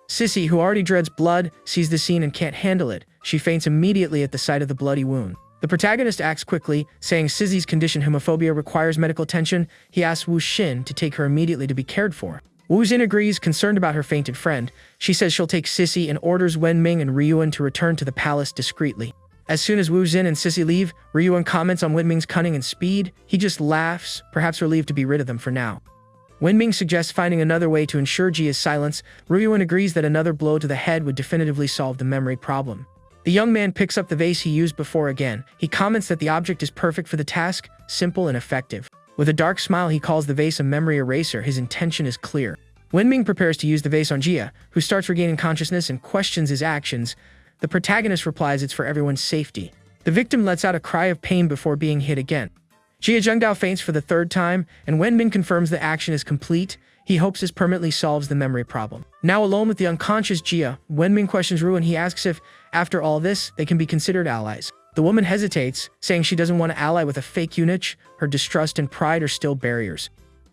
Sissy, who already dreads blood, sees the scene and can't handle it. She faints immediately at the sight of the bloody wound. The protagonist acts quickly, saying Sissy's condition homophobia requires medical attention. He asks Wu Xin to take her immediately to be cared for. Wu Xin agrees, concerned about her fainted friend. She says she'll take Sissy and orders Wenming and Ryuan to return to the palace discreetly. As soon as Wu Xin and Sissy leave, Ryuan comments on Wenming's cunning and speed. He just laughs, perhaps relieved to be rid of them for now. Wenming suggests finding another way to ensure Jia's silence. Ryuan agrees that another blow to the head would definitively solve the memory problem. The young man picks up the vase he used before again. He comments that the object is perfect for the task, simple and effective. With a dark smile, he calls the vase a memory eraser. His intention is clear. Wenming prepares to use the vase on Jia, who starts regaining consciousness and questions his actions. The protagonist replies it's for everyone's safety. The victim lets out a cry of pain before being hit again. Jia Zhengdao faints for the third time, and Wenming confirms the action is complete. He hopes this permanently solves the memory problem. Now alone with the unconscious Jia, Wenming questions Ru and he asks if, after all this, they can be considered allies. The woman hesitates, saying she doesn't want to ally with a fake eunuch. Her distrust and pride are still barriers.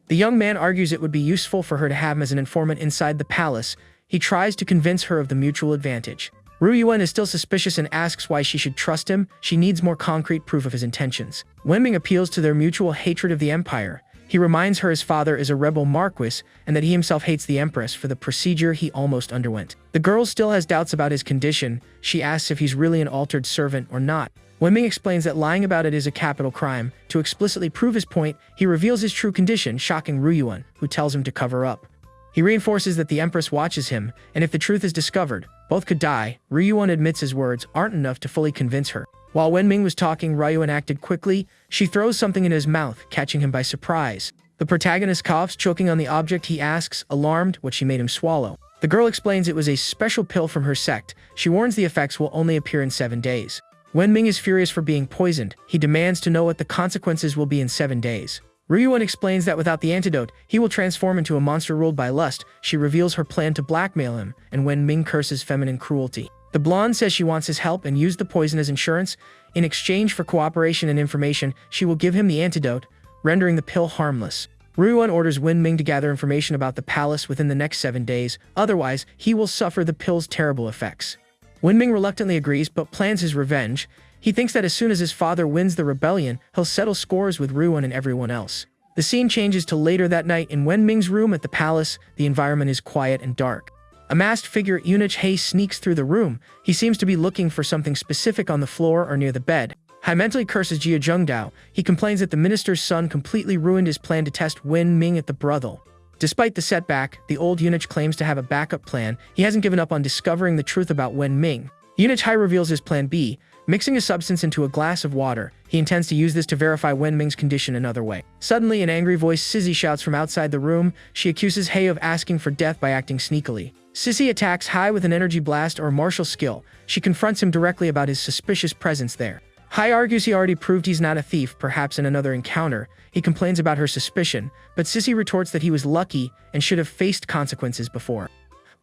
The young man argues it would be useful for her to have him as an informant inside the palace. He tries to convince her of the mutual advantage. Ru Yuan is still suspicious and asks why she should trust him. She needs more concrete proof of his intentions. Wenming appeals to their mutual hatred of the empire. He reminds her his father is a rebel marquis and that he himself hates the empress for the procedure he almost underwent. The girl still has doubts about his condition. She asks if he's really an altered servant or not. Wenming explains that lying about it is a capital crime. To explicitly prove his point, he reveals his true condition, shocking Ru Yuan, who tells him to cover up. He reinforces that the empress watches him, and if the truth is discovered, both could die. Ru Yuan admits his words aren't enough to fully convince her. While Wenming was talking, Ryuan acted quickly. She throws something in his mouth, catching him by surprise. The protagonist coughs, choking on the object. He asks, alarmed, what she made him swallow. The girl explains it was a special pill from her sect. She warns the effects will only appear in 7 days. Wenming is furious for being poisoned. He demands to know what the consequences will be in 7 days. Ryuan explains that without the antidote, he will transform into a monster ruled by lust. She reveals her plan to blackmail him, and Wenming curses feminine cruelty. The blonde says she wants his help and used the poison as insurance. In exchange for cooperation and information, she will give him the antidote, rendering the pill harmless. Ryuan orders Wenming to gather information about the palace within the next 7 days, otherwise he will suffer the pill's terrible effects. Wenming reluctantly agrees but plans his revenge. He thinks that as soon as his father wins the rebellion, he'll settle scores with Ryuan and everyone else. The scene changes to later that night in Wenming's room at the palace. The environment is quiet and dark. A masked figure, Eunuch He, sneaks through the room. He seems to be looking for something specific on the floor or near the bed. Hai mentally curses Jia Zhengdao. He complains that the minister's son completely ruined his plan to test Wenming at the brothel. Despite the setback, the old eunuch claims to have a backup plan. He hasn't given up on discovering the truth about Wenming. Eunuch Hai reveals his plan B, mixing a substance into a glass of water. He intends to use this to verify Wenming's condition another way. Suddenly, an angry voice Sissy shouts from outside the room. She accuses He of asking for death by acting sneakily. Sissy attacks Hai with an energy blast or martial skill. She confronts him directly about his suspicious presence there. Hai argues he already proved he's not a thief, perhaps in another encounter. He complains about her suspicion, but Sissy retorts that he was lucky and should have faced consequences before.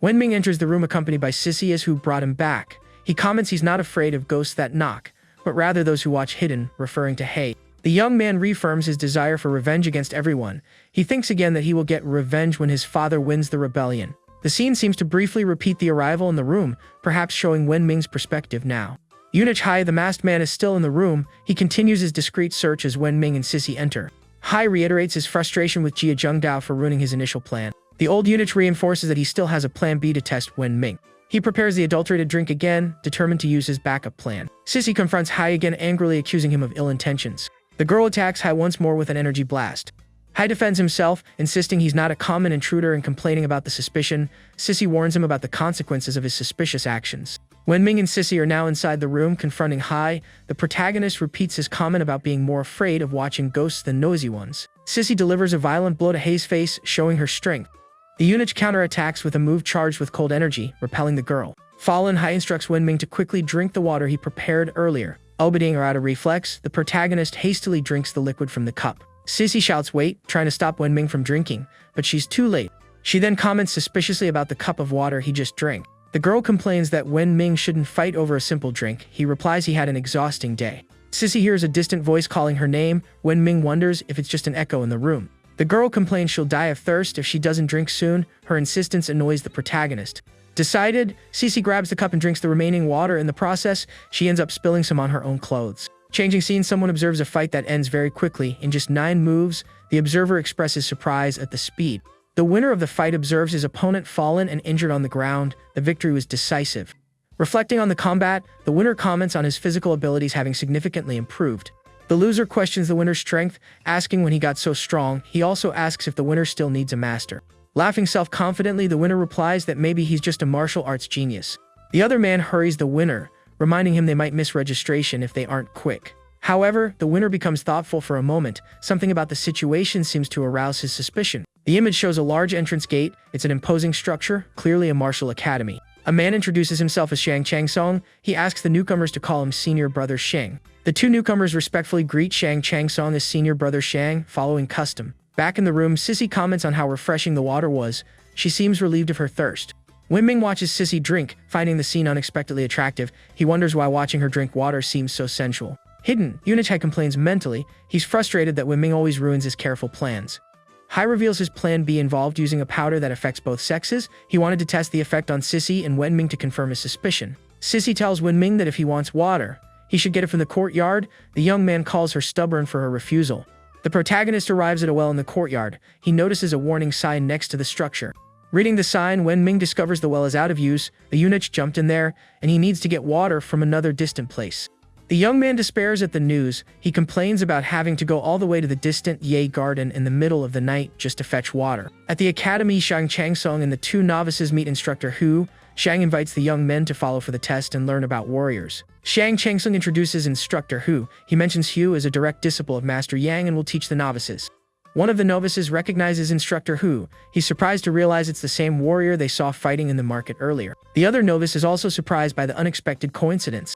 Wenming enters the room accompanied by Sissy as who brought him back. He comments he's not afraid of ghosts that knock, but rather those who watch hidden, referring to He. The young man reaffirms his desire for revenge against everyone. He thinks again that he will get revenge when his father wins the rebellion. The scene seems to briefly repeat the arrival in the room, perhaps showing Wenming's perspective now. Eunuch Hai, the masked man, is still in the room. He continues his discreet search as Wenming and Sissy enter. Hai reiterates his frustration with Jia Zhengdao for ruining his initial plan. The old eunuch reinforces that he still has a plan B to test Wenming. He prepares the adulterated drink again, determined to use his backup plan. Sissy confronts Hai again, angrily accusing him of ill intentions. The girl attacks Hai once more with an energy blast. Hai defends himself, insisting he's not a common intruder and complaining about the suspicion. Sissy warns him about the consequences of his suspicious actions. Wenming and Sissy are now inside the room, confronting Hai. The protagonist repeats his comment about being more afraid of watching ghosts than noisy ones. Sissy delivers a violent blow to Hai's face, showing her strength. The eunuch counterattacks with a move charged with cold energy, repelling the girl. Fallen, Hai instructs Wenming to quickly drink the water he prepared earlier. Obeying her out of reflex, the protagonist hastily drinks the liquid from the cup. Sissy shouts wait, trying to stop Wenming from drinking, but she's too late. She then comments suspiciously about the cup of water he just drank. The girl complains that Wenming shouldn't fight over a simple drink. He replies he had an exhausting day. Sissy hears a distant voice calling her name. Wenming wonders if it's just an echo in the room. The girl complains she'll die of thirst if she doesn't drink soon. Her insistence annoys the protagonist. Decided, Sissy grabs the cup and drinks the remaining water. In the process, she ends up spilling some on her own clothes. Changing scene, someone observes a fight that ends very quickly. In just 9 moves, the observer expresses surprise at the speed. The winner of the fight observes his opponent fallen and injured on the ground. The victory was decisive. Reflecting on the combat, the winner comments on his physical abilities having significantly improved. The loser questions the winner's strength, asking when he got so strong. He also asks if the winner still needs a master. Laughing self-confidently, the winner replies that maybe he's just a martial arts genius. The other man hurries the winner, reminding him they might miss registration if they aren't quick. However, the winner becomes thoughtful for a moment. Something about the situation seems to arouse his suspicion. The image shows a large entrance gate. It's an imposing structure, clearly a martial academy. A man introduces himself as Shang Changsong. He asks the newcomers to call him Senior Brother Shang. The 2 newcomers respectfully greet Shang Changsong as Senior Brother Shang, following custom. Back in the room, Sissy comments on how refreshing the water was. She seems relieved of her thirst. Wenming watches Sissy drink, finding the scene unexpectedly attractive. He wonders why watching her drink water seems so sensual. Hidden, EUNUCH complains mentally. He's frustrated that Wenming always ruins his careful plans. Hai reveals his plan B involved using a powder that affects both sexes. He wanted to test the effect on Sissy and Wenming to confirm his suspicion. Sissy tells Wenming that if he wants water, he should get it from the courtyard. The young man calls her stubborn for her refusal. The protagonist arrives at a well in the courtyard. He notices a warning sign next to the structure. Reading the sign, Wenming discovers the well is out of use. The EUNUCH jumped in there, and he needs to get water from another distant place. The young man despairs at the news. He complains about having to go all the way to the distant Ye garden in the middle of the night just to fetch water. At the academy, Shang Changsong and the 2 novices meet instructor Hu. Shang invites the young men to follow for the test and learn about warriors. Shang Changsong introduces instructor Hu. He mentions Hu as a direct disciple of Master Yang and will teach the novices. One of the novices recognizes instructor Hu. He's surprised to realize it's the same warrior they saw fighting in the market earlier. The other novice is also surprised by the unexpected coincidence.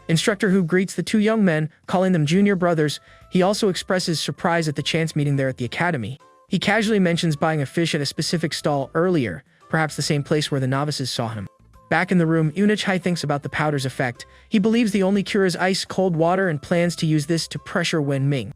Instructor Hu greets the 2 young men, calling them junior brothers. He also expresses surprise at the chance meeting there at the academy. He casually mentions buying a fish at a specific stall earlier, perhaps the same place where the novices saw him. Back in the room, EUNUCH thinks about the powder's effect. He believes the only cure is ice-cold water and plans to use this to pressure Wenming.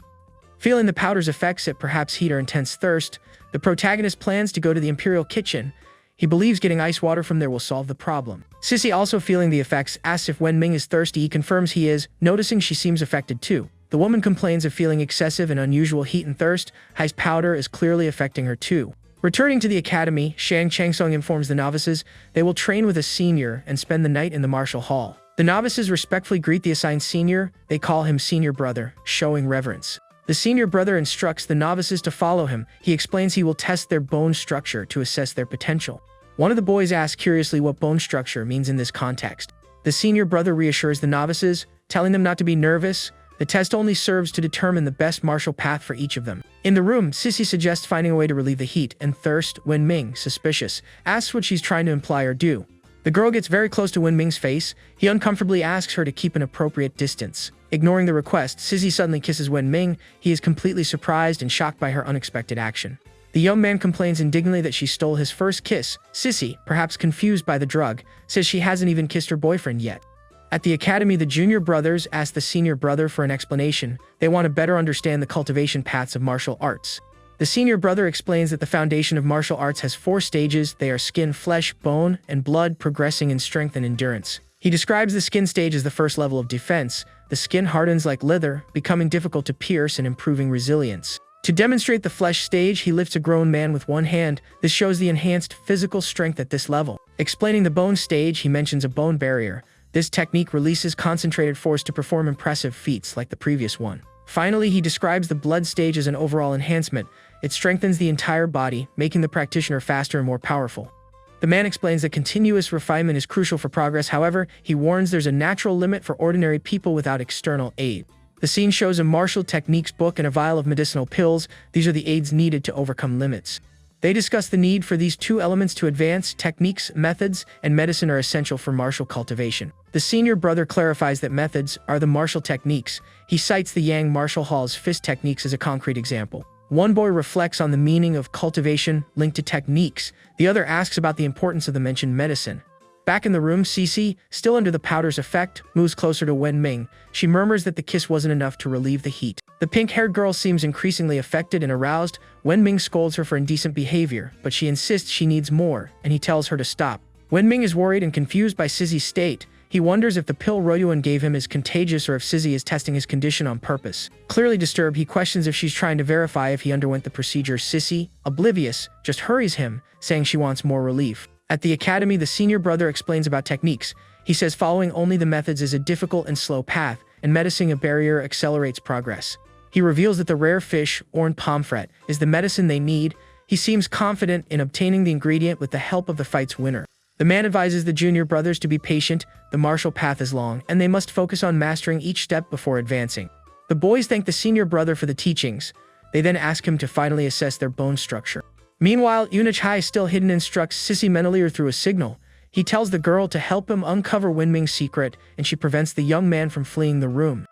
Feeling the powder's effects at perhaps heat or intense thirst, the protagonist plans to go to the Imperial Kitchen. He believes getting ice water from there will solve the problem. Sissy, also feeling the effects, asks if Wenming is thirsty. He confirms he is, noticing she seems affected too. The woman complains of feeling excessive and unusual heat and thirst. Hai's powder is clearly affecting her too. Returning to the academy, Shang Changsong informs the novices they will train with a senior and spend the night in the martial hall. The novices respectfully greet the assigned senior. They call him Senior Brother, showing reverence. The Senior Brother instructs the novices to follow him. He explains he will test their bone structure to assess their potential. One of the boys asks curiously what bone structure means in this context. The Senior Brother reassures the novices, telling them not to be nervous. The test only serves to determine the best martial path for each of them. In the room, Sissy suggests finding a way to relieve the heat and thirst. Wenming, suspicious, asks what she's trying to imply or do. The girl gets very close to Wenming's face. He uncomfortably asks her to keep an appropriate distance. Ignoring the request, Sissy suddenly kisses Wenming. He is completely surprised and shocked by her unexpected action. The young man complains indignantly that she stole his first kiss. Sissy, perhaps confused by the drug, says she hasn't even kissed her boyfriend yet. At the academy, the junior brothers ask the senior brother for an explanation. They want to better understand the cultivation paths of martial arts. The senior brother explains that the foundation of martial arts has 4 stages. They are skin, flesh, bone, and blood, progressing in strength and endurance. He describes the skin stage as the first level of defense. The skin hardens like leather, becoming difficult to pierce and improving resilience. To demonstrate the flesh stage, he lifts a grown man with one hand. This shows the enhanced physical strength at this level. Explaining the bone stage, he mentions a bone barrier. This technique releases concentrated force to perform impressive feats like the previous one. Finally, he describes the blood stage as an overall enhancement. It strengthens the entire body, making the practitioner faster and more powerful. The man explains that continuous refinement is crucial for progress. However, he warns there's a natural limit for ordinary people without external aid. The scene shows a martial techniques book and a vial of medicinal pills. These are the aids needed to overcome limits. They discuss the need for these 2 elements to advance. Techniques, methods, and medicine are essential for martial cultivation. The senior brother clarifies that methods are the martial techniques. He cites the Yang Martial Hall's fist techniques as a concrete example. One boy reflects on the meaning of cultivation linked to techniques. The other asks about the importance of the mentioned medicine. Back in the room, Cece, still under the powder's effect, moves closer to Wenming. She murmurs that the kiss wasn't enough to relieve the heat. The pink-haired girl seems increasingly affected and aroused. Wenming scolds her for indecent behavior, but she insists she needs more, and he tells her to stop. Wenming is worried and confused by Sissy's state. He wonders if the pill Royuan gave him is contagious or if Sissy is testing his condition on purpose. Clearly disturbed, he questions if she's trying to verify if he underwent the procedure. Sissy, oblivious, just hurries him, saying she wants more relief. At the academy, the senior brother explains about techniques. He says following only the methods is a difficult and slow path, and medicine a barrier accelerates progress. He reveals that the rare fish, Orn pomfret, is the medicine they need. He seems confident in obtaining the ingredient with the help of the fight's winner. The man advises the junior brothers to be patient. The martial path is long, and they must focus on mastering each step before advancing. The boys thank the senior brother for the teachings. They then ask him to finally assess their bone structure. Meanwhile, EUNUCH, still hidden, instructs Sissy mentally or through a signal. He tells the girl to help him uncover Wenming's secret, and she prevents the young man from fleeing the room.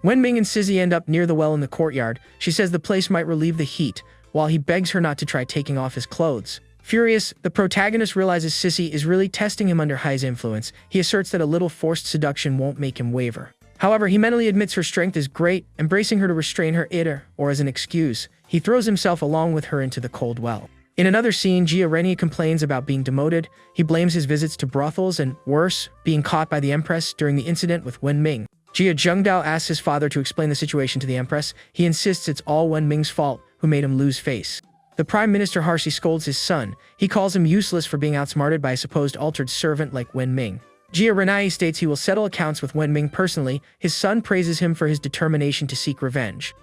Wenming and Sissy end up near the well in the courtyard. She says the place might relieve the heat, while he begs her not to try taking off his clothes. Furious, the protagonist realizes Sissy is really testing him under Hai's influence. He asserts that a little forced seduction won't make him waver. However, he mentally admits her strength is great, embracing her to restrain her ire, or as an excuse, he throws himself along with her into the cold well. In another scene, Yahello complains about being demoted. He blames his visits to brothels and, worse, being caught by the Empress during the incident with Wenming. Jia Zhengdao asks his father to explain the situation to the Empress. He insists it's all Wenming's fault, who made him lose face. The Prime Minister harshly scolds his son. He calls him useless for being outsmarted by a supposed altered servant like Wenming. Yahello states he will settle accounts with Wenming personally. His son praises him for his determination to seek revenge.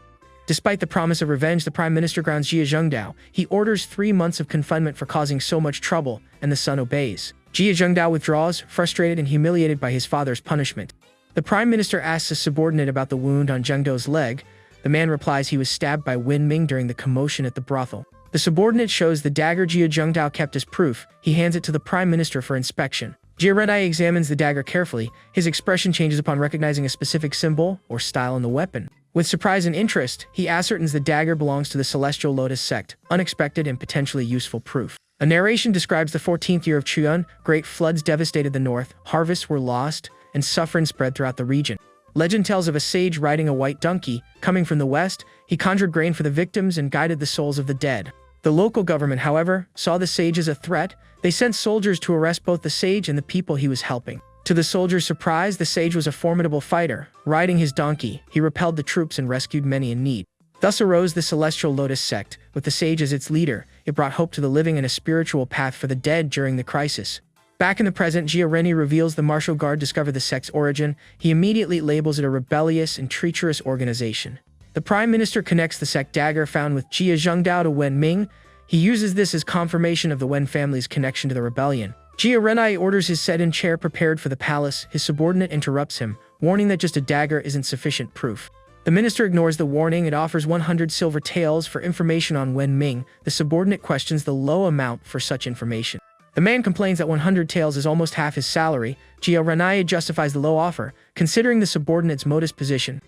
Despite the promise of revenge, the Prime Minister grounds Jia Zhengdao. He orders 3 months of confinement for causing so much trouble, and the son obeys. Jia Zhengdao withdraws, frustrated and humiliated by his father's punishment. The Prime Minister asks a subordinate about the wound on Zhengdao's leg. The man replies he was stabbed by Wenming during the commotion at the brothel. The subordinate shows the dagger Jia Zhengdao kept as proof. He hands it to the Prime Minister for inspection. Yahello examines the dagger carefully. His expression changes upon recognizing a specific symbol or style in the weapon. With surprise and interest, he ascertains the dagger belongs to the Celestial Lotus sect, unexpected and potentially useful proof. A narration describes the 14th year of Chuan. Great floods devastated the north, harvests were lost, and suffering spread throughout the region. Legend tells of a sage riding a white donkey. Coming from the west, he conjured grain for the victims and guided the souls of the dead. The local government, however, saw the sage as a threat. They sent soldiers to arrest both the sage and the people he was helping. To the soldiers' surprise, the sage was a formidable fighter. Riding his donkey, he repelled the troops and rescued many in need. Thus arose the Celestial Lotus sect, with the sage as its leader. It brought hope to the living and a spiritual path for the dead during the crisis. Back in the present, Yahello reveals the martial guard discovered the sect's origin. He immediately labels it a rebellious and treacherous organization. The Prime Minister connects the sect dagger found with Jia Zhengdao to Wenming. He uses this as confirmation of the Wen family's connection to the rebellion. Yahello orders his sedan chair prepared for the palace. His subordinate interrupts him, warning that just a dagger isn't sufficient proof. The minister ignores the warning and offers 100 silver taels for information on Wenming. The subordinate questions the low amount for such information. The man complains that 100 taels is almost half his salary. Yahello justifies the low offer, considering the subordinate's modest position.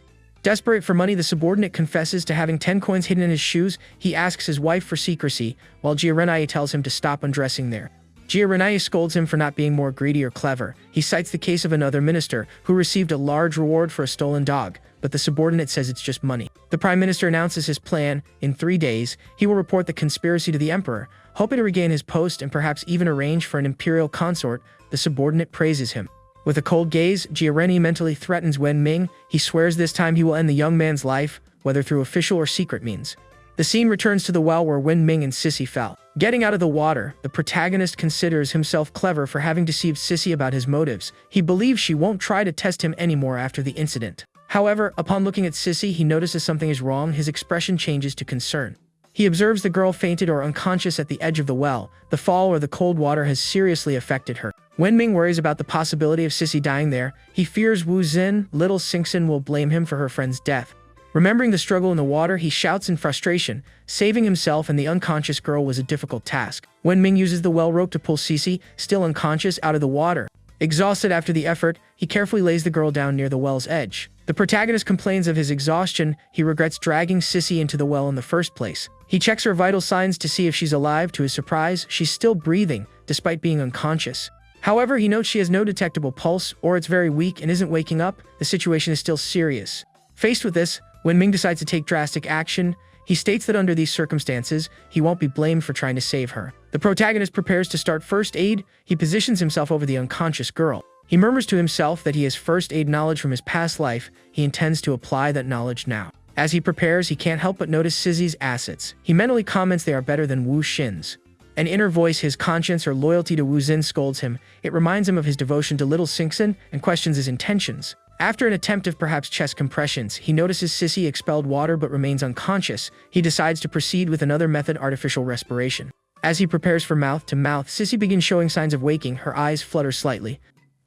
Desperate for money, the subordinate confesses to having 10 coins hidden in his shoes. He asks his wife for secrecy, while Yahello tells him to stop undressing there. Yahello scolds him for not being more greedy or clever. He cites the case of another minister who received a large reward for a stolen dog, but the subordinate says it's just money. The Prime Minister announces his plan. In 3 days, he will report the conspiracy to the emperor, hoping to regain his post and perhaps even arrange for an imperial consort. The subordinate praises him. With a cold gaze, Yahello mentally threatens Wenming. He swears this time he will end the young man's life, whether through official or secret means. The scene returns to the well where Wenming and Sissy fell. Getting out of the water, the protagonist considers himself clever for having deceived Sissy about his motives. He believes she won't try to test him anymore after the incident. However, upon looking at Sissy, he notices something is wrong. His expression changes to concern. He observes the girl fainted or unconscious at the edge of the well. The fall or the cold water has seriously affected her. Wenming worries about the possibility of Sissy dying there. He fears Wu Xin, little Xingxin, will blame him for her friend's death. Remembering the struggle in the water, he shouts in frustration. Saving himself and the unconscious girl was a difficult task. Wenming uses the well rope to pull Sissy, still unconscious, out of the water. Exhausted after the effort, he carefully lays the girl down near the well's edge. The protagonist complains of his exhaustion. He regrets dragging Sissy into the well in the first place. He checks her vital signs to see if she's alive. To his surprise, she's still breathing, despite being unconscious. However, he notes she has no detectable pulse, or it's very weak and isn't waking up. The situation is still serious. Faced with this, Wenming decides to take drastic action. He states that under these circumstances, he won't be blamed for trying to save her. The protagonist prepares to start first aid. He positions himself over the unconscious girl. He murmurs to himself that he has first aid knowledge from his past life. He intends to apply that knowledge now. As he prepares, he can't help but notice Sissy's assets. He mentally comments they are better than Wu Xin's. An inner voice, his conscience or loyalty to Wu Xin, scolds him. It reminds him of his devotion to little Xingxin and questions his intentions. After an attempt of perhaps chest compressions, he notices Sissy expelled water but remains unconscious. He decides to proceed with another method, artificial respiration. As he prepares for mouth-to-mouth, Sissy begins showing signs of waking. Her eyes flutter slightly.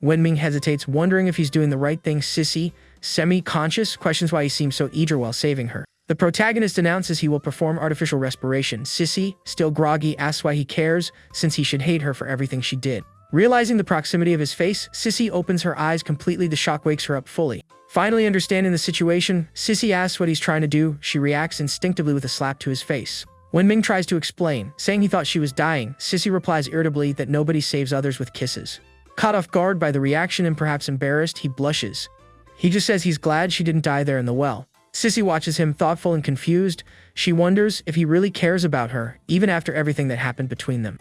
Wenming hesitates, wondering if he's doing the right thing. Sissy, semi-conscious, questions why he seems so eager while saving her. The protagonist announces he will perform artificial respiration. Sissy, still groggy, asks why he cares, since he should hate her for everything she did. Realizing the proximity of his face, Sissy opens her eyes completely. The shock wakes her up fully. Finally understanding the situation, Sissy asks what he's trying to do. She reacts instinctively with a slap to his face. Wenming tries to explain, saying he thought she was dying. Sissy replies irritably that nobody saves others with kisses. Caught off guard by the reaction and perhaps embarrassed, he blushes. He just says he's glad she didn't die there in the well. Sissy watches him, thoughtful and confused. She wonders if he really cares about her, even after everything that happened between them.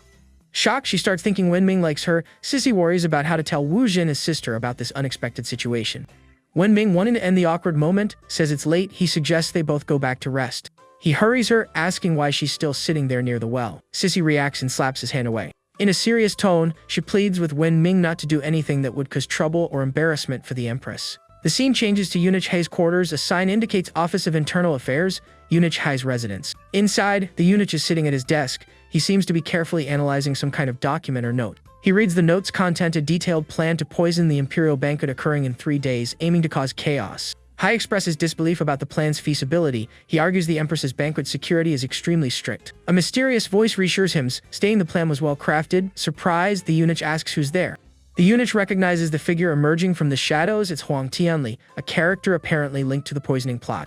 Shocked, she starts thinking Wenming likes her. Sissy worries about how to tell Wu Xin, his sister, about this unexpected situation. Wenming, wanting to end the awkward moment, says it's late. He suggests they both go back to rest. He hurries her, asking why she's still sitting there near the well. Sissy reacts and slaps his hand away. In a serious tone, she pleads with Wenming not to do anything that would cause trouble or embarrassment for the Empress. The scene changes to Eunuch Hei's quarters. A sign indicates Office of Internal Affairs, Eunuch Hei's residence. Inside, the eunuch is sitting at his desk. He seems to be carefully analyzing some kind of document or note. He reads the note's content: a detailed plan to poison the imperial banquet occurring in 3 days, aiming to cause chaos. Hai expresses disbelief about the plan's feasibility. He argues the Empress's banquet security is extremely strict. A mysterious voice reassures him, stating the plan was well crafted. Surprised, the eunuch asks who's there. The eunuch recognizes the figure emerging from the shadows. It's Huang Tianli, a character apparently linked to the poisoning plot.